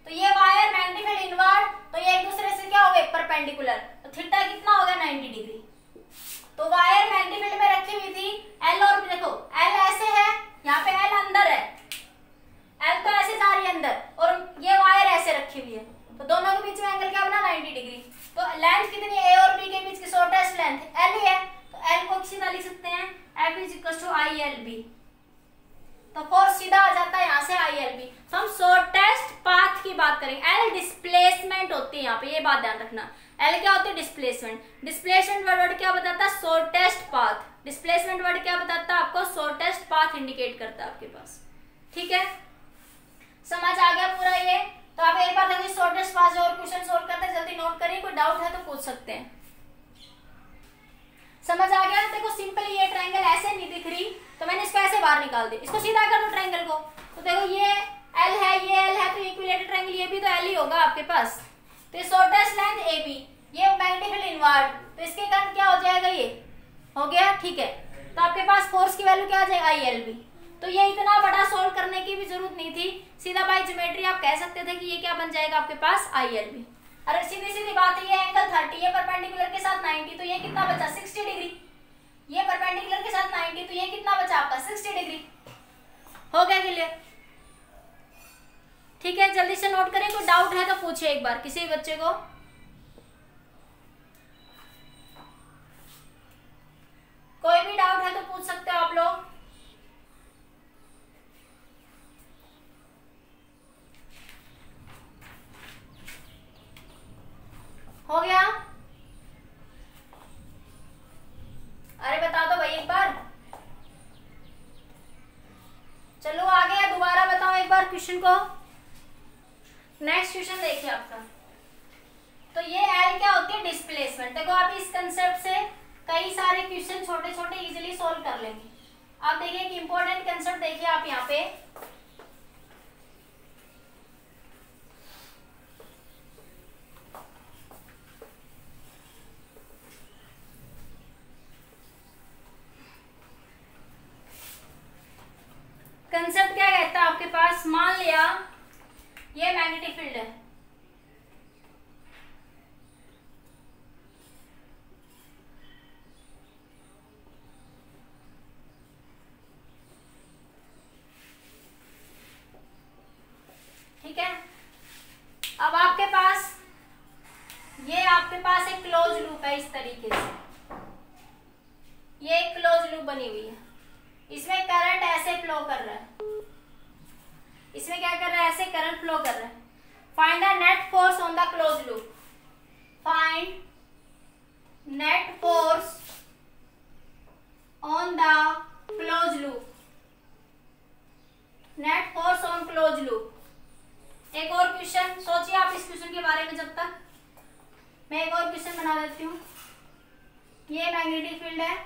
तो ये वायर मैग्नेटिक फील्ड इनवर्ड, तो ये एक दूसरे से क्या हो गए? परपेंडिकुलर। तो थीटा कितना हो गया? 90 डिग्री। तो वायर मैग्नेटिक फील्ड में रखी हुई थी एल, और देखो एल ऐसे है, यहाँ पे एल अंदर है, एल तो ऐसे जा रही है अंदर, और ये वायर ऐसे रखी हुई है, तो दोनों के बीच में एंगल क्या बना? 90 डिग्री। तो लेंथ कितनी है? ए और बी के बीच की शॉर्टेस्ट लेंथ एल ही है, तो एल को सीधा लिख सकते हैं F is equal to I L B. तो फोर्स सीधा आ जाता है यहाँ से आई एल बी। तो हम शॉर्टेस्ट पाथ की बात करेंगे। एल डिस्प्लेसमेंट होती है यहाँ पे, ये बात ध्यान रखना। एल क्या होती है? डिस्प्लेसमेंट। डिस्प्लेसमेंट वर्ड क्या बताता है? Shortest path. डिस्प्लेसमेंट वर्ड क्या बताता है आपको? शॉर्टेस्ट पाथ इंडिकेट करता है आपके पास। ठीक है, समझ आ गया पूरा ये? तो आप एक बार देखिए शॉर्टेस्ट पाथ और क्वेश्चन सोल्व करते हैं, जल्दी नोट करिए, कोई डाउट है तो पूछ सकते हैं। समझ आ गया? देखो सिंपली ये ट्रायंगल ऐसे नहीं दिख रही, तो मैंने इसको ऐसे बाहर निकाल दिया, इसको सीधा कर दो ट्रायंगल को। तो देखो ये एल है, ये एल है, तो इक्विलेटरल ट्रायंगल ये भी तो एल ही होगा आपके पास। तो ये शॉर्टेस्ट लेंथ ए बी, ये मैग्नेटिक फील्ड इनवर्ड, तो इसके कारण क्या हो जाएगा? ये हो गया। ठीक है, तो आपके पास फोर्स की वैल्यू क्या आ जाएगा? I L B. तो ये इतना बड़ा सोल्व करने की भी जरूरत नहीं थी, सीधा बाय ज्योमेट्री आप कह सकते थे कि ये क्या बन जाएगा आपके पास? आई एल बी। अरे सीधी सीधी बात है, ये एंगल 30 है परपेंडिकुलर के साथ 90, तो ये कितना बचा? 60 डिग्री। ये परपेंडिकुलर के साथ 90, तो ये कितना बचा आपका? 60 डिग्री। हो गया क्लियर? ठीक है, जल्दी से नोट करें, कोई डाउट है तो पूछे एक बार किसी बच्चे को। कोई भी डाउट है तो पूछ सकते हो आप लोग। हो गया? अरे बता दो भाई एक बार। चलो आगे, या दोबारा बताओ एक बार क्वेश्चन को। नेक्स्ट क्वेश्चन देखिए आपका। तो ये एल क्या होती है? डिस्प्लेसमेंट। देखो आप इस कंसेप्ट से कई सारे क्वेश्चन छोटे छोटे इजीली सॉल्व कर लेंगे। आप देखिए कि इंपॉर्टेंट कंसेप्ट देखिए आप यहाँ पे, कंसेप्ट क्या कहता है आपके पास? मान लिया ये मैग्नेटिक फील्ड है, ठीक है। अब आपके पास ये आपके पास एक क्लोज लूप है इस तरीके से, ये एक क्लोज लूप बनी हुई है, इसमें करंट ऐसे फ्लो कर रहा है, इसमें क्या कर रहा है? ऐसे करंट फ्लो कर रहा है। Find the net force on the close loop. Find net force on the close loop. Net force on close loop. एक और क्वेश्चन सोचिए आप इस क्वेश्चन के बारे में जब तक। मैं एक और क्वेश्चन बना देती हूँ। ये मैग्नेटिक फील्ड है,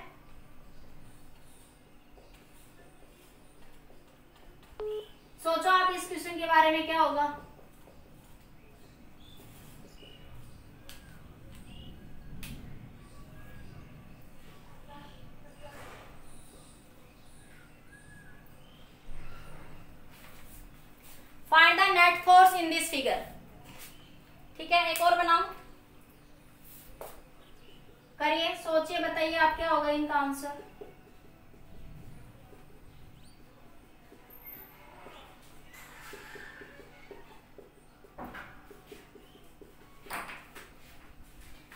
सोचो आप इस क्वेश्चन के बारे में क्या होगा। Find the net force in this figure. ठीक है, एक और बनाओ, करिए, सोचिए, बताइए आप क्या होगा इनका आंसर।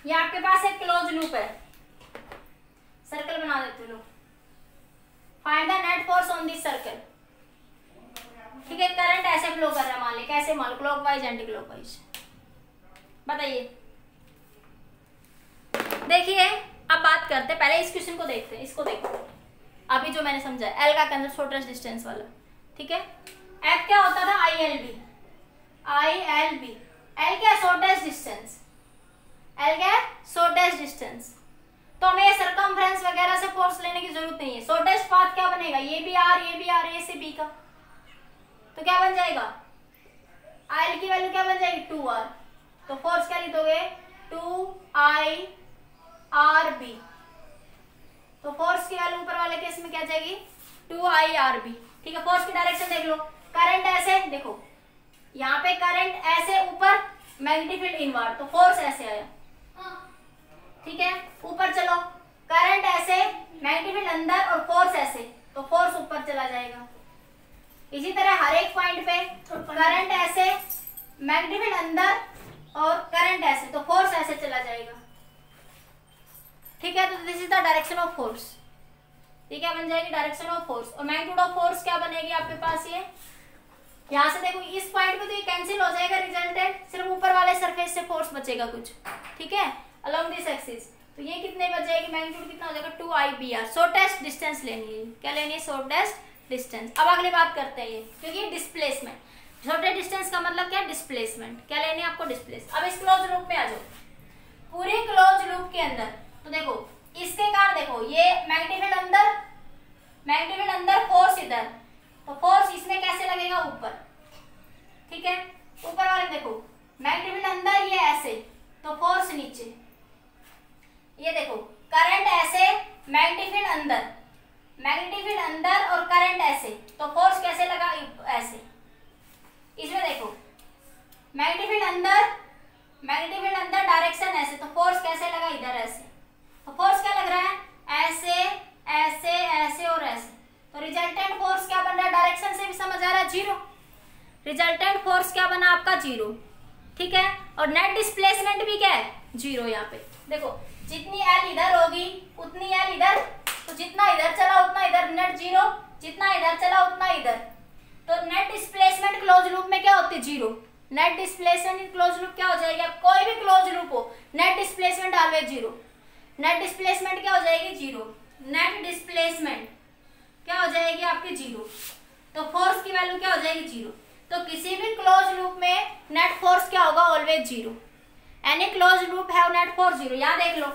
ये आपके पास एक क्लोज लूप है, सर्कल बना देते हो। Find the net force on this circle. ठीक है, करंट ऐसे फ्लो कर रहा है, मान ली कैसे, मान लो क्लॉकवाइज एंटी क्लॉकवाइज। बताइए, देखिए अब बात करते हैं, पहले इस क्वेश्चन को देखते हैं, इसको देखते हैं। अभी जो मैंने समझा, एल का कंसेप्ट शॉर्टेस्ट डिस्टेंस वाला। ठीक है, एफ क्या होता था, I L B, I L B. L क्या, शॉर्टेस्ट डिस्टेंस, एल क्या है, शॉर्टेस्ट डिस्टेंस। तो हमें सर्कमफ्रेंस वगैरह से फोर्स लेने की जरूरत नहीं है। शॉर्टेस्ट पाथ क्या बनेगा, ये भी आर, ये भी आर, ए से बी का, तो क्या बन जाएगा, आई की वैल्यू क्या बन जाएगी, 2r। तो फोर्स क्या लिखोगे, 2i आर बी। तो फोर्स की वैल्यू ऊपर वाले केस में क्या जाएगी, 2i आर बी। ठीक है, फोर्स की डायरेक्शन देख लो, करंट ऐसे, देखो यहाँ पे करंट ऐसे ऊपर, मैग्नेटिक फील्ड इनवर्ड, तो फोर्स ऐसे आया। ठीक है, ऊपर चलो, करंट ऐसे, मैग्नेटिक फील्ड अंदर और फोर्स ऐसे, तो फोर्स ऊपर चला जाएगा। इसी तरह हर एक पॉइंट पे करंट ऐसे, मैग्नेटिक फील्ड अंदर और करंट ऐसे, तो फोर्स ऐसे चला जाएगा। ठीक है, तो this is the direction of force. ये क्या बन जाएगी, डायरेक्शन ऑफ फोर्स। और मैग्नीट्यूड ऑफ फोर्स क्या बनेगी आपके पास, ये यहाँ से देखो, इस पॉइंट पे तो ये कैंसिल हो जाएगा, रिजल्टेंट सिर्फ ऊपर वाले सरफेस से फोर्स बचेगा कुछ। ठीक है, अलोंग दिस एक्सिस, तो ये कितने बच जाएगी, मैग्नीट्यूड कितना हो जाएगा, 2IBR। शॉर्टेस्ट डिस्टेंस लेनी है, क्या लेनी है, शॉर्टेस्ट डिस्टेंस। अब अगली बात करते हैं ये, क्योंकि डिस्प्लेसमेंट, शॉर्टेस्ट डिस्टेंस का मतलब क्या, डिस्प्लेसमेंट। क्या लेनी है आपको, डिस्प्लेस। अब इस क्लोज लूप में आ जाओ, पूरे क्लोज लूप के अंदर, तो देखो इसके कारण, देखो ये मैग्नेटिक फील्ड अंदर, मैग्नेटिक फील्ड अंदर, फोर्स इधर, तो फोर्स इसमें कैसे लगेगा, ऊपर। ठीक है, ऊपर वाले देखो, मैग्नेटिक फील्ड अंदर, ये ऐसे, तो फोर्स नीचे। ये देखो करंट ऐसे, मैग्नेटिक फील्ड अंदर, मैग्नेटिक फील्ड अंदर और करंट ऐसे, तो फोर्स कैसे लगा, ऐसे। इसमें देखो मैग्नेटिक फील्ड अंदर, मैग्नेटिक फील्ड अंदर, डायरेक्शन ऐसे, तो फोर्स कैसे लगा, इधर ऐसे, तो फोर्स क्या लग रहा है, ऐसे ऐसे ऐसे और ऐसे। तो रिजल्टेंट फोर्स क्या बन रहा है, डायरेक्शन से भी समझ आ रहा है, 0। रिजल्टेंट फोर्स क्या बना आपका, 0। ठीक है, और नेट डिस्प्लेसमेंट भी क्या है, 0। यहाँ पे देखो, जितनी एल इधर होगी उतनी एल इधर, तो जितना इधर चला उतना इधर, नेट 0, जितना इधर चला उतना इधर। तो नेट डिस्प्लेसमेंट क्लोज लूप में क्या होती है, 0। Net displacement in close loop क्या हो जाएगी, अब कोई भी क्लोज लूप हो, net displacement always 0। Net displacement क्या हो जाएगी, 0। नेट डिस्प्लेसमेंट क्या हो जाएगी आपकी, 0। तो फोर्स की वैल्यू क्या हो जाएगी, 0। तो किसी भी क्लोज लूप में नेट फोर्स क्या होगा, always 0। Any close loop have net force 0। यहाँ देख लो,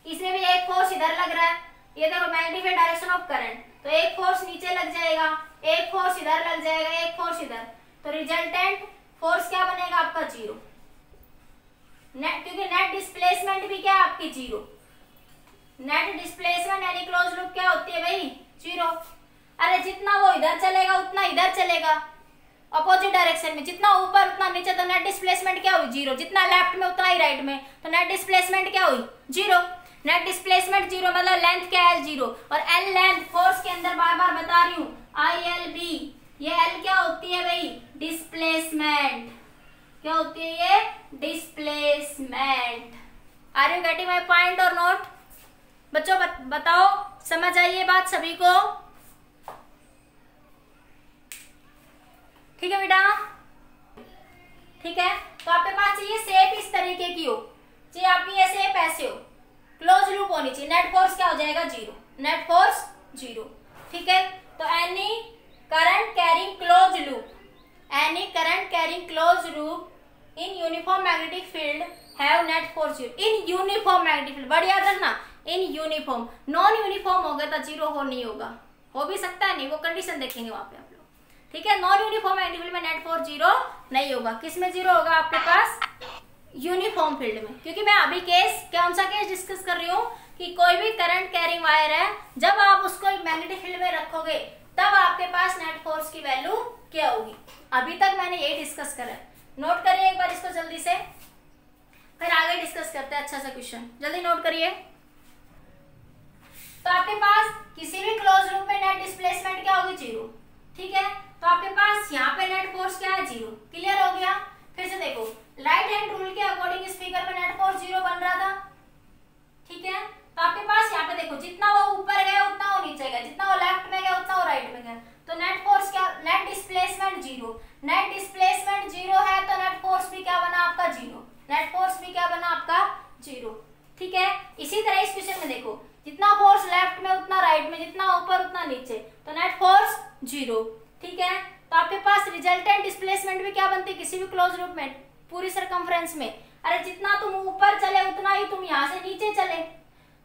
इसमें भी एक फोर्स इधर लग रहा है, ये देखो मैग्नेटिक डायरेक्शन ऑफ करंट, तो एक फोर्स नीचे लग जाएगा, एक फोर्स इधर लग जाएगा, एक फोर्स इधर, तो रिजल्टेंट फोर्स क्या बनेगा आपका, 0। नेट, क्योंकि नेट डिस्प्लेसमेंट भी क्या है आपकी, 0। नेट डिस्प्लेसमेंट यानी क्लोज लूप क्या होती है भाई, 0। अरे जितना वो इधर चलेगा उतना इधर चलेगा, अपोजिट डायरेक्शन में, जितना ऊपर उतना नीचे, तो नेट डिस्प्लेसमेंट क्या हुई, 0। जितना लेफ्ट में उतना ही राइट में, तो नेट डिस्प्लेसमेंट क्या हुई, 0। नेट डिस्प्लेसमेंट 0 मतलब लेंथ क्या है, 0। और एल लेंथ, फोर्स के अंदर बार बार बता रही हूँ, ILB, ये एल क्या होती है भाई, डिस्प्लेसमेंट। क्या होती है ये, displacement. Are you getting my point और नॉट बच्चों, बताओ, समझ आई ये बात सभी को। ठीक है बेटा, ठीक है, तो आपके पास चाहिए शेप इस तरीके की हो, चाहिए आपकी ये शेप ऐसे हो, क्लोज लूप होनी चाहिए, नेट फोर्स क्या हो जाएगा, 0। Net force 0। ठीक है, तो any current carrying close loop, any current carrying close loop in uniform magnetic field have net force 0 in uniform magnetic field. Word याद रखना, इन यूनिफॉर्म। नॉन यूनिफॉर्म होगा तो 0 हो नहीं होगा, हो भी सकता है नहीं, वो कंडीशन देखेंगे वहां पे आप लोग, ठीक है। नॉन यूनिफॉर्म मैग्नेटिक फील्ड में नेट फोर्स 0 नहीं होगा। किस में 0 होगा आपके पास? यूनिफॉर्म फील्ड में। क्योंकि मैं अभी केस, कौन सा केस डिस्कस कर रही हूँ कि कोई भी करंट कैरिंग वायर है, जब आप उसको मैग्नेटिक फील्ड में रखोगे तब आपके पास नेट फोर्स की वैल्यू क्या होगी। अभी तक मैंने ये डिस्कस करा है, नोट करिए एक बार इसको जल्दी से, फिर आगे डिस्कस करते हैं। अच्छा सा क्वेश्चन जल्दी नोट करिए। तो आपके पास किसी भी क्लोज लूप में नेट डिस्प्लेसमेंट क्या होगी? 0, ठीक है। तो आपके पास यहाँ पे नेट फोर्स क्या है? 0। क्लियर हो गया। फिर से देखो, राइट हैंड रूल के अकॉर्डिंग इस फिगर में नेट फोर्स 0 बन रहा था, ठीक है। तो आपके पास यहाँ पे देखो, जितना वो ऊपर गया उतना वो नीचे गया, जितना वो लेफ्ट में गया उतना वो राइट में गया। तो नेट फोर्स क्या? Net displacement 0। नेट डिस्प्लेसमेंट 0 है तो नेट फोर्स भी क्या बना आपका? 0। नेट फोर्स भी क्या बना आपका? 0, ठीक है। इसी तरह इस क्वेश्चन में देखो, जितना फोर्स लेफ्ट में उतना राइट में, जितना ऊपर उतना नीचे, तो नेट फोर्स 0, ठीक है। तो आपके पास रिजल्टेंट डिस्प्लेसमेंट भी क्या बनती है किसी भी क्लोज लूप में, पूरी सरकमफ्रेंस में? अरे जितना तुम ऊपर चले उतना ही तुम यहाँ से नीचे चले,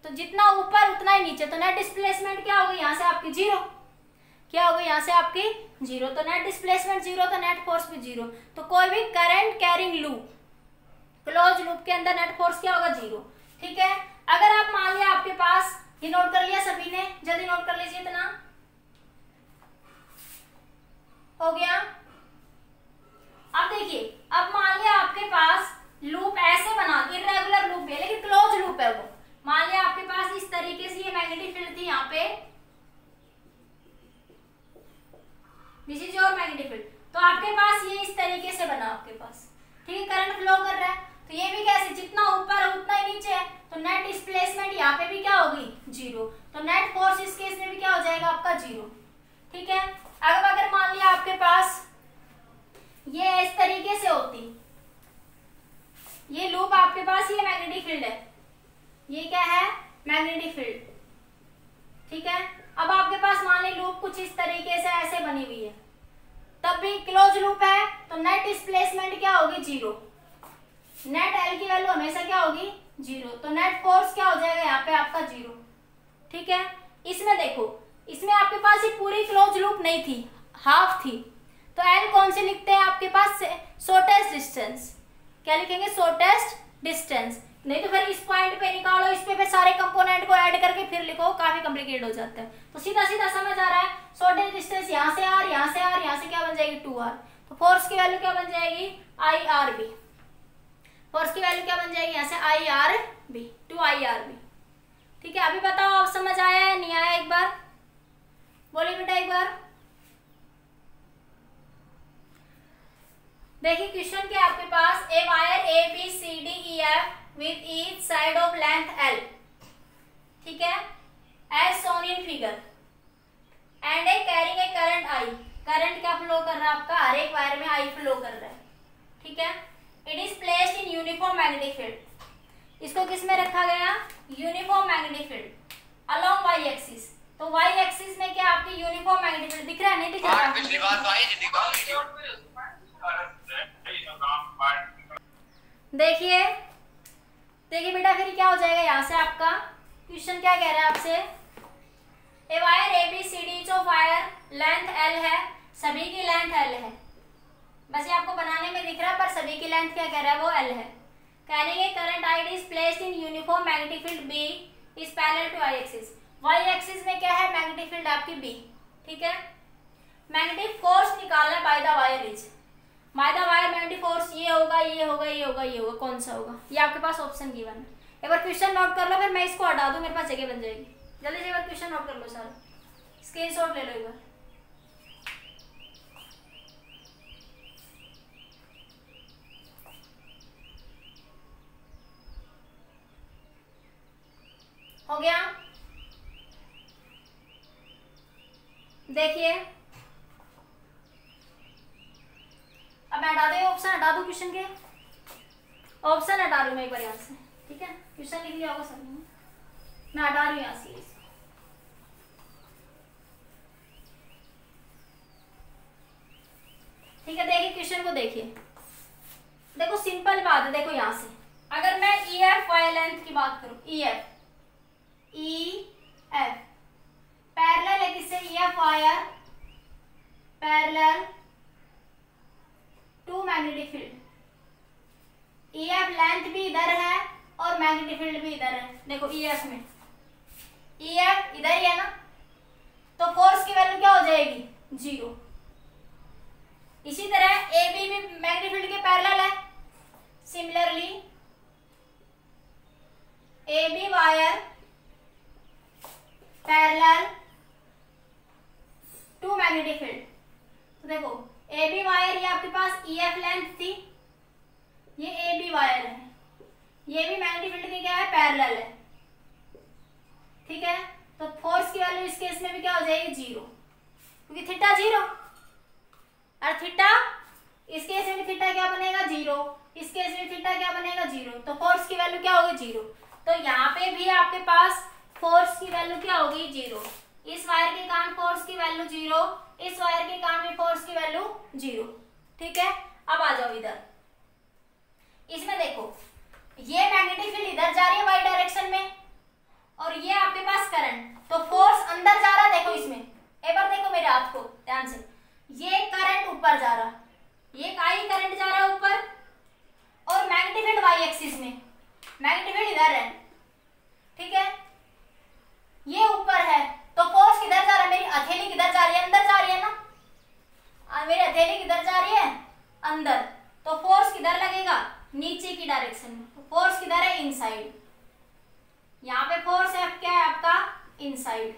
तो जितना ऊपर उतना ही नीचे, तो नेट डिस्प्लेसमेंट क्या होगी यहाँ से आपकी? 0। क्या होगी यहाँ से आपकी? 0। तो नेट डिस्प्लेसमेंट 0 तो नेट फोर्स भी 0। तो कोई भी current carrying loop, close loop के अंदर नेट फोर्स क्या होगा? 0, ठीक है। अगर आप मान लिया आपके पास, ये नोट कर लिया सभी ने, जल्दी नोट कर लीजिए, इतना हो गया। अब देखिए, अब मान लिया आपके पास लूप ऐसे बना, इरेगुलर लूप है लेकिन क्लोज लूप है वो। मान लिया आपके पास इस तरीके से ये मैग्नेटिक फील्ड थी यहाँ पे, this is your magnetic field. तो आपके पास ये इस तरीके से बना आपके पास, ठीक है, करंट फ्लो कर रहा है। तो ये भी कैसे? जितना ऊपर है उतना ही नीचे है, तो नेट डिस्प्लेसमेंट यहाँ पे भी क्या होगी? 0। तो नेट फोर्स इस केस में भी क्या हो जाएगा आपका? 0, ठीक है। अब अगर मान लिया आपके पास ये इस तरीके से होती, ये लूप आपके पास, ये मैग्नेटिक फील्ड है, ये क्या है? मैग्नेटिक फील्ड, ठीक है। अब आपके पास मान ली लूप कुछ इस तरीके से ऐसे बनी हुई है, तब भी क्लोज लूप है, तो नेट डिस्प्लेसमेंट क्या होगी? 0। नेट एल की वैल्यू हमेशा क्या होगी? 0। तो नेट फोर्स क्या हो जाएगा यहाँ पे आपका? 0, ठीक है। इसमें देखो, इसमें आपके पास ये पूरी क्लोज लूप नहीं थी, हाफ थी, तो एल कौन से लिखते हैं आपके पास? Shortest distance. क्या लिखेंगे? Shortest distance. नहीं तो फिर इस पॉइंट पे निकालो, इस पे फिर सारे कंपोनेंट को ऐड करके फिर लिखो, काफी कॉम्प्लिकेटेड हो जाता है। तो सीधा सीधा समझ आ रहा है, शॉर्टेस्ट डिस्टेंस यहाँ से आर, यहाँ से आर, यहाँ से क्या बन जाएगी? 2r। तो फोर्स की वैल्यू क्या बन जाएगी? IRB। फोर्स की वैल्यू क्या बन जाएगी यहाँ से? IRB, 2IRB, ठीक है। अभी बताओ, आप समझ आया है नहीं आया? एक बार बोलिए बेटा एक बार। देखिए क्वेश्चन के आपके पास, a wire ABCDEF with each side of length L, ठीक है, as shown in figure, and a carrying a current I। Current क्या फ्लो कर रहा है आपका? हर एक वायर में I फ्लो कर रहा है, ठीक है। It is placed in uniform magnetic field. इसको किस में रखा गया? Uniform magnetic field along Y axis. तो वाई एक्सिस में क्या आपकी यूनिफॉर्म मैग्नेटिक फील्ड दिख रहा है? नहीं दिख रहा? देखिए देखिए बेटा, फिर क्या हो जाएगा यहाँ से आपका? क्वेश्चन क्या कह रहा है आपसे? ए वायर ABCD जो वायर लेंथ L है, सभी की लेंथ L है, बस ये आपको बनाने में दिख रहा है, पर सभी की लेंथ क्या कह रहा है? वो L है। Carrying a current I is placed in uniform magnetic field B is parallel to Y axis. Y axis में क्या है? मैग्नेटिक फील्ड आपकी B, ठीक है। मैग्नेटिक फोर्स निकालना by the wire is, by the wire magnetic force ये होगा, ये होगा, ये होगा, ये होगा, कौन सा होगा? ये आपके पास ऑप्शन गिवन है। एक बार क्वेश्चन नोट कर लो, फिर मैं इसको हटा दूं, मेरे पास जगह बन जाएगी। जल्दी से एक बार क्वेश्चन नोट कर लो, सारा स्क्रीनशॉट ले लो एक बार। हो गया? देखिए अब मैं हटा दे, ऑप्शन हटा दूं, क्वेश्चन के ऑप्शन हटा रही हूँ मैं एक बार यहाँ से, ठीक है। क्वेश्चन लिख लिया होगा सभी ने, मैं हटा रही हूँ यहाँ से। ठीक है, देखिए क्वेश्चन को देखिए, देखो सिंपल बात है। देखो यहाँ से अगर मैं EF वायर लेंथ की बात करूं, EF पैरेलल है किससे, EF wire parallel to magnetic field. EF length भी इधर है और मैग्नेटिक फील्ड भी इधर है। देखो EF में EF इधर ही है ना, तो फोर्स की वैल्यू क्या हो जाएगी, 0। इसी तरह AB भी मैग्नेटिक फील्ड के पैरेलल है। Similarly AB wire parallel to magnetic field. तो देखो AB वायर, ये आपके पास EF लेंथ थी, ये AB वायर है, ये भी मैग्नेटिक फील्ड के क्या है, पैरेलल है। ठीक है, तो फोर्स की वैल्यू इस केस में भी क्या हो जाएगी, 0, क्योंकि थीटा 0 और थीटा, इस केस में भी थीटा क्या बनेगा, 0, इस केस में थीटा क्या बनेगा, 0, तो फोर्स की वैल्यू क्या होगी, 0। तो यहाँ पे भी आपके पास फोर्स की वैल्यू क्या होगी, 0। इस वायर के कारण फोर्स की वैल्यू 0, इस वायर के कारण भी फोर्स की वैल्यू 0। ठीक है, अब आ जाओ इधर। इसमें देखो ये मैग्नेटिक फील्ड इधर जा रही है वाई डायरेक्शन में, और ये आपके पास करंट, तो फोर्स अंदर जा रहा है। देखो इसमें एक बार देखो मेरे हाथ को ध्यान से, ये करंट ऊपर जा रहा, ये काई करंट जा रहा है ऊपर, और मैग्नेटिक फील्ड वाई एक्सिस में, मैग्नेटिक फील्ड इधर है। ठीक है, ये ऊपर है, तो फोर्स किधर जा रहा है, मेरी हथेली किधर जा रही है, अंदर जा रही है ना, मेरी हथेली किधर जा रही है, अंदर, तो फोर्स किधर लगेगा, नीचे की डायरेक्शन में। तो फोर्स किधर है, इनसाइड। यहाँ पे फोर्स है क्या है आपका, इनसाइड।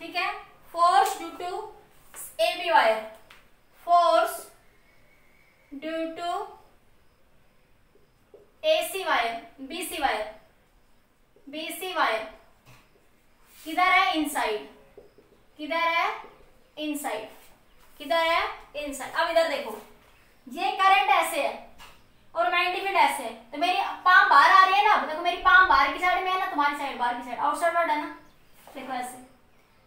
ठीक है, force due to AB wire, force due to AC wire, BC wire, BC wire किधर है, इनसाइड, किधर है, इनसाइड, किधर है, इनसाइड। अब इधर देखो, ये करंट ऐसे है और मैग्नेटिक फील्ड ऐसे है, तो मेरी पाम बाहर आ रही है ना, देखो मेरी पाम बाहर की साइड में है ना, तुम्हारी साइड बाहर की साइड, आउटसाइड वर्ड है ना, देखो ऐसे,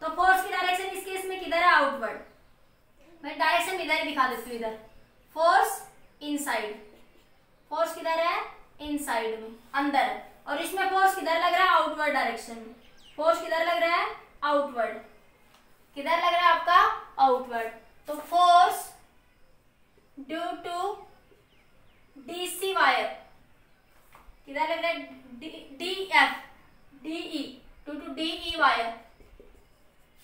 तो फोर्स की डायरेक्शन इस केस में किधर है, आउटवर्ड। मैं डायरेक्शन इधर ही दिखा देती हूँ, इधर फोर्स इनसाइड, फोर्स किधर है, इनसाइड में, अंदर है, और इसमें फोर्स किधर लग रहा है, आउटवर्ड डायरेक्शन में। फोर्स किधर लग रहा है, आउटवर्ड, किधर लग रहा है आपका, आउटवर्ड। तो force due to DC wire किधर लग रहा है, DE due to DE wire,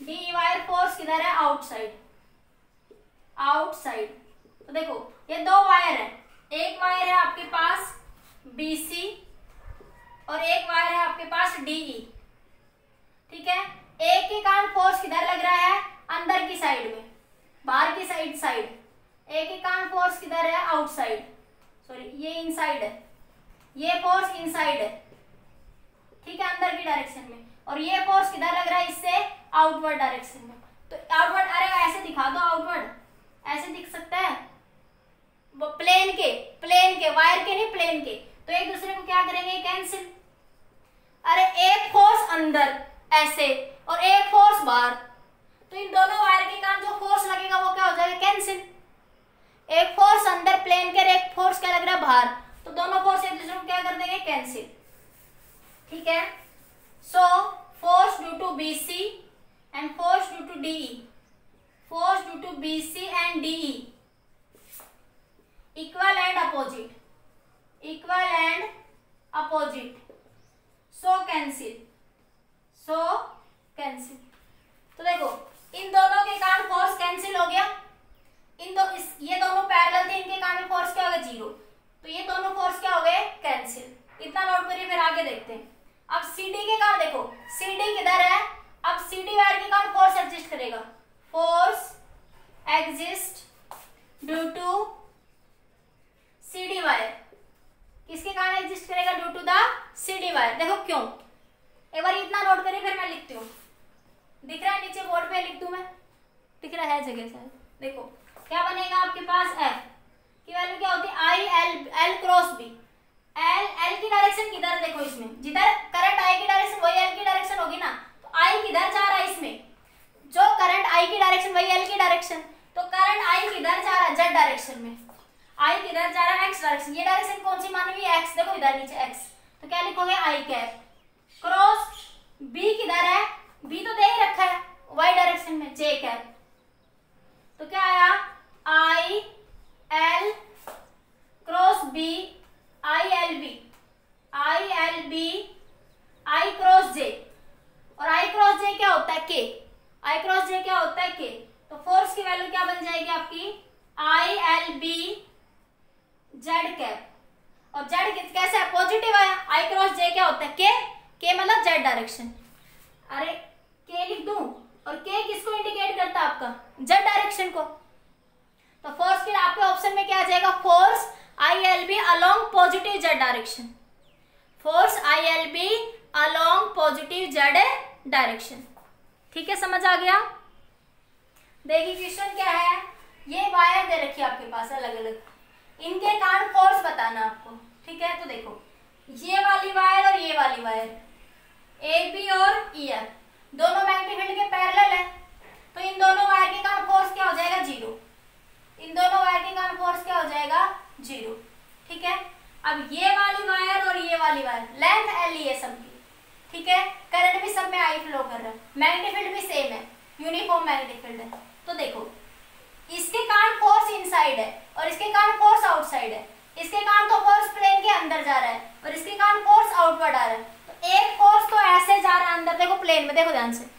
DE wire force किधर है, आउटसाइड, आउटसाइड। तो देखो ये दो वायर है, एक वायर है आपके पास BC और एक वायर है आपके पास DE। ठीक है, एक के कारण फोर्स किधर लग रहा है, अंदर की साइड में, बाहर की साइड, एक के कारण फोर्स किधर है, आउटसाइड, सॉरी ये इनसाइड है, ये फोर्स इनसाइड है। ठीक है, अंदर की डायरेक्शन में, और ये फोर्स किधर लग रहा है, इससे आउटवर्ड डायरेक्शन में। तो आउटवर्ड, अरे ऐसे दिखा दो, आउटवर्ड ऐसे दिख सकता है, वो प्लेन के वायर के नहीं, प्लेन के, तो एक दूसरे को क्या करेंगे, कैंसिल। अरे एक फोर्स अंदर ऐसे और एक फोर्स बाहर, तो इन दोनों वायर के कारण जो फोर्स लगेगा वो क्या हो जाएगा, कैंसिल। एक फोर्स अंदर प्लेन के, एक फोर्स क्या लग रहा है, बाहर, तो दोनों फोर्स एक दूसरे को क्या कर देंगे, कैंसिल। ठीक है, so force due to BC and force due to DE, force due to BC and DE equal and opposite, equal and opposite, so cancel, so cancel. तो देखो इन दोनों के कारण फोर्स कैंसिल हो गया, ये दोनों पैरेलल थे, इनके कारण फोर्स क्या हो गया, 0, तो ये दोनों फोर्स क्या हो गए, कैंसिल। इतना नोट करिए, फिर आगे देखते हैं। अब CD के कारण देखो, CD किधर है, अब CD वायर के कारण फोर्स एग्जिस्ट करेगा, force exist due to CD wire, किसके कारण एग्जिस्ट करेगा, due to the CD wire. देखो क्यों, एक बार इतना नोट करिए, फिर मैं लिखती हूँ, दिख रहा है नीचे बोर्ड पे, लिख दूं मैं, दिख रहा है जगह से। देखो क्या बनेगा आपके पास, F की वैल्यू क्या होती है, L क्रॉस B, L की डायरेक्शन किधर, देखो इसमें जिधर करंट I की डायरेक्शन वही L की डायरेक्शन होगी ना, तो I किधर जा रहा है, इसमें जो करंट I की डायरेक्शन वही L की डायरेक्शन, तो करंट I किधर जा रहा है, Z डायरेक्शन में। आई किधर जा रहा है, एक्स डायरेक्शन। ये डायरेक्शन कौन सी मानी हुई है, एक्स। देखो इधर नीचे एक्स, तो क्या लिखोगे आई कैप क्रॉस बी किधर है, बी तो दे ही रखा है वाई डायरेक्शन में, जे कैप। तो क्या आया I L cross B, I L B, I L B, I cross J. और आई क्रॉस जे क्या होता है, के। आई क्रॉस जे क्या होता है, के। तो फोर्स की वैल्यू क्या बन जाएगी आपकी, I L B Z cap. और जेड कैसे है, पॉजिटिव आया। आई क्रॉस जे क्या होता है, के मतलब जेड डायरेक्शन। अरे के लिख दूं, और के किसको इंडिकेट करता है, आपका जेड डायरेक्शन को। तो फोर्स फिर आपके ऑप्शन में क्या आ जाएगा, force I L B along positive Z direction. Force I L B along positive Z direction. ठीक है, समझ आ गया। देखिए क्वेश्चन क्या है, ये वायर दे रखी है आपके पास अलग अलग, इनके कारण फोर्स बताना आपको। ठीक है, तो देखो ये वाली वायर और ये वाली वायर, ए बी और ई एफ, दोनों मैग्नेटिक फील्ड के पैरेलल है। तो इन दोनों वायर के कारण फोर्स क्या हो जाएगा, जीरो। इन दोनों वायर के कारण फोर्स क्या हो जाएगा, जीरो। ठीक है, अब ये वाली वायर और ये वाली वायर, लेंथ एल ही है सबकी। ठीक है, करंट भी सब में आई फ्लो कर रहा है, मैग्नेटिक फील्ड भी सेम है, यूनिफॉर्म मैग्नेटिक फील्ड है। तो देखो इसके कारण फोर्स इनसाइड है और इसके कारण फोर्स आउटसाइड है। इसके कारण तो फोर्स प्लेन के अंदर जा रहा है और इसके कारण फोर्स आउटवर्ड आ रहा है। तो एक फोर्स तो ऐसे जा रहा है अंदर, देखो प्लेन में, देखो ध्यान से,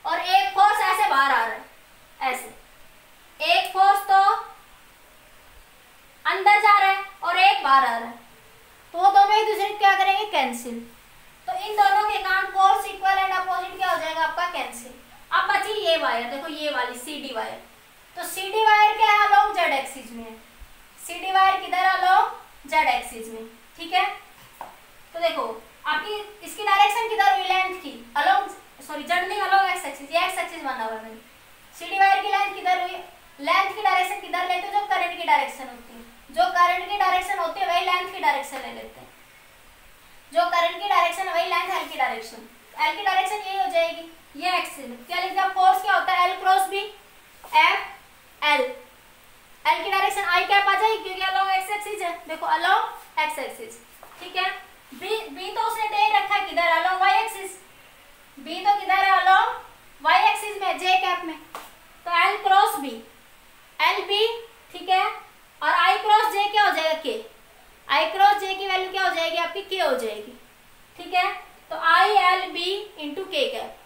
और एक फोर्स ऐसे बाहर आ रहा है, ऐसे। एक फोर्स तो अंदर जा रहा है और एक बाहर आ रहा है, तो वो दोनों एक दूसरे को क्या करेंगे, कैंसिल। तो इन दोनों के कारण फोर्स इक्वल एंड अपोजिट क्या हो जाएगा आपका, कैंसिल। अब बची ये वायर, देखो ये वाली सीडी वायर। तो सीडी वायर क्या है, अलोंग जेड एक्सिस में है। सीडी वायर किधर, अलोंग जेड एक्सिस में। ठीक है, तो देखो आपकी इसकी डायरेक्शन किधर हुई, लेंथ की, अलोंग, सॉरी जेड नहीं, अलोंग एक्स एक्सिस, ये एक्स एक्सिस बना हुआ है मैंने। सीडी वायर की लेंथ किधर हुई, लेंथ की डायरेक्शन किधर लेते हैं, जो करंट की डायरेक्शन होती है। जो करंट की डायरेक्शन होती है वही लेंथ की डायरेक्शन ले लेते हैं। जो करंट की डायरेक्शन है वही लेंथ एल की डायरेक्शन। एल की डायरेक्शन यही हो जाएगी, ये एक्सिस। क्या लिखते हैं, फोर्स क्या होता है, L cross B, F L. L की डायरेक्शन आई कैप आ जाएगी क्योंकि अलोंग एक्स एक्सिस है, देखो अलोंग एक्स एक्सिस। ठीक है, बी तो उसने दे रखा है किधर, अलोंग वाई एक्सिस। बी तो किधर है, अलोंग वाई एक्सिस में, जे कैप में। तो L cross B, L B. ठीक है, और आई क्रॉस जे क्या हो जाएगा, के। आई क्रॉस जे की वैल्यू क्या हो जाएगी आपकी, के हो जाएगी। ठीक है, तो I L B into K cap,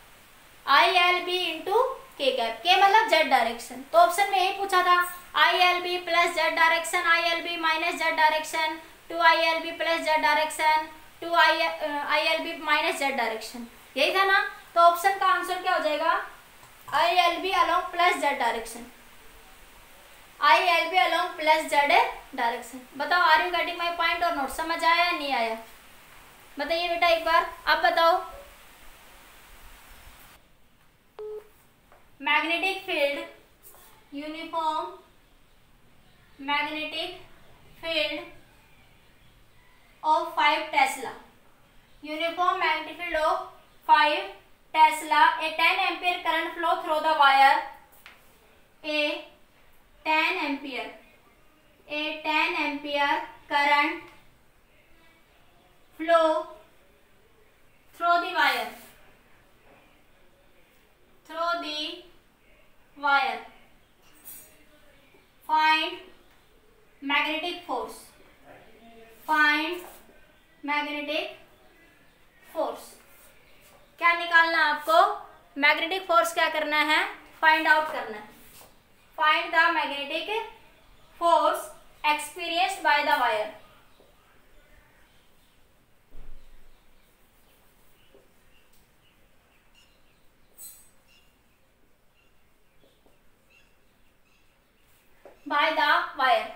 I L B into K cap, K मतलब जेड डायरेक्शन। तो ऑप्शन में यही पूछा था, I L B plus Z direction, I L B minus Z direction, two I L B plus Z direction, two I L B minus Z direction, यही था ना। तो ऑप्शन का आंसर क्या हो जाएगा, I L B along plus Z direction, I L B along plus Z direction. बताओ are you getting my point और नोट, समझ आया या नहीं आया, बताइए बेटा एक बार, आप बताओ। Magnetic field, uniform magnetic field of 5 Tesla, uniform magnetic field of 5 Tesla, A 10 ampere current flow through the wire, A 10 ampere, a 10 ampere current flow through the wire, through the wire. Find magnetic force, find magnetic force. क्या निकालना है आपको, magnetic force क्या करना है, find out करना है। Find the magnetic force experienced by the wire. By the wire.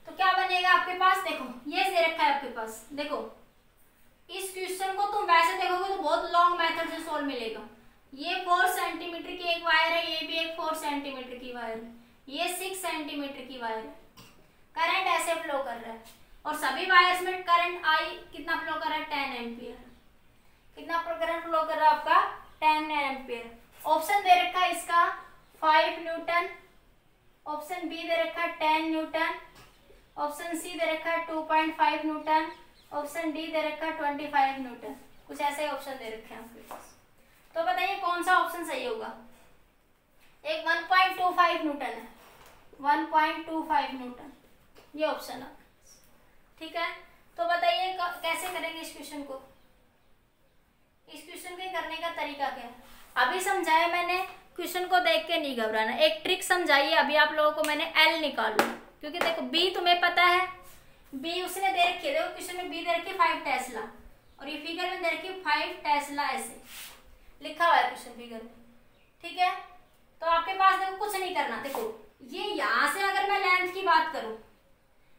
तो क्या बनेगा आपके पास, देखो ये दे रखा है आपके पास। देखो इस क्वेश्चन को तुम वैसे देखोगे तो बहुत लॉन्ग मेथड से सोल्व मिलेगा। ये 4 सेंटीमीटर की एक वायर है, ये भी एक 4 सेंटीमीटर की वायर है, ये 6 सेंटीमीटर की वायर है। करंट ऐसे फ्लो कर रहा है और सभी वायर्स में करंट आई कितना फ्लो कर रहा है, 10 एम्पियर। कितना करंट फ्लो कर रहा है आपका, 10 एम्पियर। ऑप्शन दे रखा है इसका 5 न्यूटन, ऑप्शन बी दे रखा है 10 न्यूटन, ऑप्शन सी दे रखा है 2.5 न्यूटन, ऑप्शन डी दे रखा है 25 न्यूटन। कुछ ऐसे ऑप्शन दे रखे हैं आपके पास, तो बताइए कौन सा ऑप्शन सही होगा। एक 1.25 न्यूटन है, 1.25 न्यूटन ये ऑप्शन है, ठीक है। तो बताइए कैसे करेंगे इस क्वेश्चन को। इस क्वेश्चन के करने का तरीका क्या है, अभी समझाया मैंने, क्वेश्चन को देख के नहीं घबराना। एक ट्रिक समझाइए अभी आप लोगों को मैंने, एल निकालो, क्योंकि देखो बी तुम्हें पता है, बी उसने दे रखी है, देखो क्वेश्चन में बी दे रखी है 5 टेस्ला और ये फिगर में दे रखी है 5 टेस्ला, ऐसे लिखा हुआ है क्वेश्चन फिगर में, ठीक है। तो आपके पास देखो कुछ नहीं करना, देखो ये यहाँ से अगर मैं लेंथ की बात करूं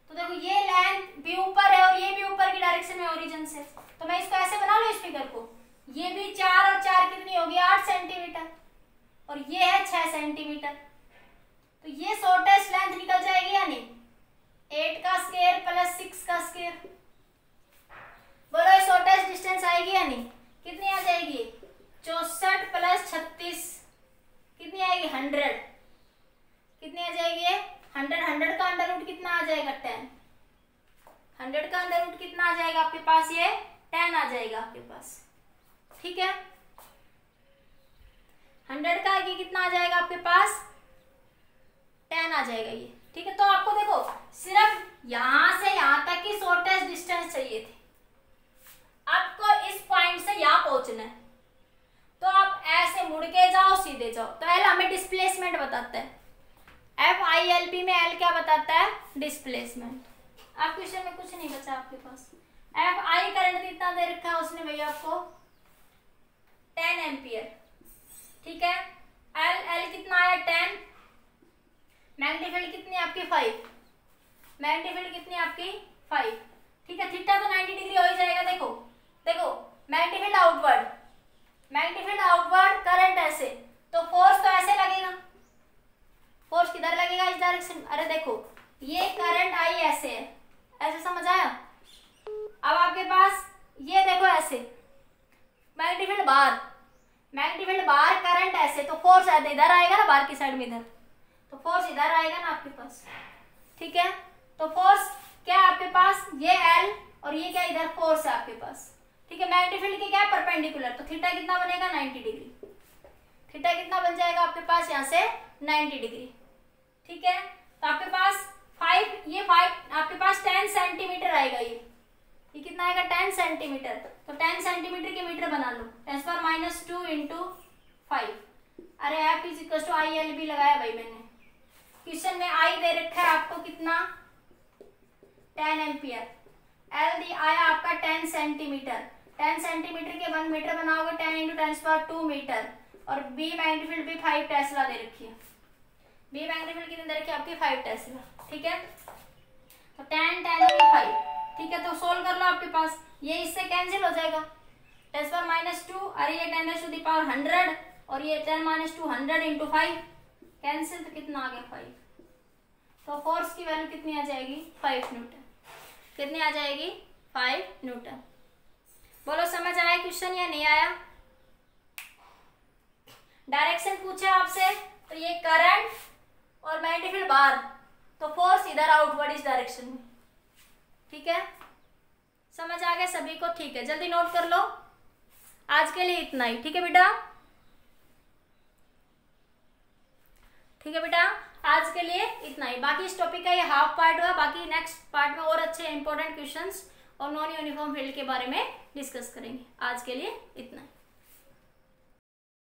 तो देखो ये लेंथ भी ऊपर है और ये भी ऊपर की डायरेक्शन में ओरिजिन से, तो मैं इसको ऐसे बना लूं इस फिगर को, ये भी 4 और 4 कितनी होगी 8 सेंटीमीटर और ये है 6 सेंटीमीटर, तो ये शॉर्टेस्ट लेंथ निकल जाएगी या नहीं, 8 का स्क्वायर प्लस 6 का स्क्वायर, बोलो ये शॉर्टेस्ट डिस्टेंस आएगी या नहीं, कितनी आ जाएगी 64 प्लस 36 कितनी आएगी 100, कितनी आ जाएगी 100, 100 का अंडर रूट कितना आ जाएगा 10, 100 का अंडर रूट कितना आ जाएगा आपके पास, ये 10 आ जाएगा आपके पास, ठीक है। 100 का ये कितना आ जाएगा आपके पास 10 आ जाएगा ये, ठीक है। तो आपको देखो सिर्फ यहां से यहां तक की शॉर्टेस्ट डिस्टेंस चाहिए थी, आपको इस पॉइंट से यहां पहुंचना है, तो आप ऐसे मुड़ के जाओ सीधे जाओ। तो एल हमें डिस्प्लेसमेंट बताता है, FILP में एल क्या बताता है डिस्प्लेसमेंट। आप क्वेश्चन में कुछ नहीं बचा आपके पास, FI करंट कितना दे रखा है उसने भैया आपको 10 एम्पियर, ठीक है। एल कितना आया 10, मैग्नेटिक फील्ड कितनी आपकी 5, मैग्नेटिक फील्ड कितनी आपकी 5, ठीक है। थीटा तो 90 डिग्री हो ही जाएगा, देखो देखो magnetic field outward, magnetic field outward, current ऐसे, तो फोर्स तो ऐसे लगेगा, फोर्स किधर लगेगा इस डायरेक्शन, अरे देखो ये करंट आई ऐसे है, ऐसे समझ आया। अब आपके पास ये देखो ऐसे मैग्नेटिक फील्ड बाहर, मैग्नेटिक फील्ड बाहर, करंट ऐसे, तो फोर्स इधर आएगा ना बाहर की साइड में, इधर तो फोर्स इधर आएगा ना आपके पास, ठीक है। तो फोर्स क्या है आपके पास, ये एल और ये क्या इधर फोर्स है आपके पास, ठीक है। मैग्नेटिक फील्ड की क्या है परपेंडिकुलर, तो थीटा कितना बनेगा 90 डिग्री, थीटा कितना बन जाएगा आपके पास यहाँ से 90 डिग्री, ठीक है। तो आपके पास 5 आपके पास 10 सेंटीमीटर आएगा, ये कितना आएगा 10 सेंटीमीटर, तो 10 सेंटीमीटर के मीटर बना लो, 10⁻² इंटू 5, अरे F = ILB लगाया भाई मैंने, क्वेश्चन में आई दे रखा है आपको कितना 10 एम्पियर, एल दी आया आपका 10 सेंटीमीटर, 10 सेंटीमीटर के 1 मीटर बनाओगे 10 इंटू 10⁻² मीटर, और बी मैग्नेटिक फील्ड भी 5 टेस्ला दे रखी है, बी मैग्नेटिक फील्ड कितनी दे रखी है आपकी 5 टेस्ला, ठीक है। तो 10 10 5, ठीक है। तो सोल्व कर लो, आपके पास ये इससे कैंसिल हो जाएगा, 10⁻², अरे ये 10⁻100 और ये 10⁻² 100 इंटू 5 कैंसिल, तो कितना आ गया 5, तो फोर्स की वैल्यू कितनी आ जाएगी 5 न्यूटन, कितनी आ जाएगी 5 न्यूटन। बोलो समझ आया क्वेश्चन या नहीं आया। डायरेक्शन पूछे आपसे, तो ये करंट और मैग्नेटिक फील्ड बाहर, तो फोर्स इधर आउटवर्ड इस डायरेक्शन में, ठीक है। समझ आ गया सभी को, ठीक है। जल्दी नोट कर लो, आज के लिए इतना ही, ठीक है बेटा, ठीक है बेटा, आज के लिए इतना ही। बाकी इस टॉपिक का ये हाफ पार्ट हुआ, बाकी नेक्स्ट पार्ट में और अच्छे इंपॉर्टेंट क्वेश्चंस और नॉन यूनिफॉर्म फील्ड के बारे में डिस्कस करेंगे। आज के लिए इतना ही।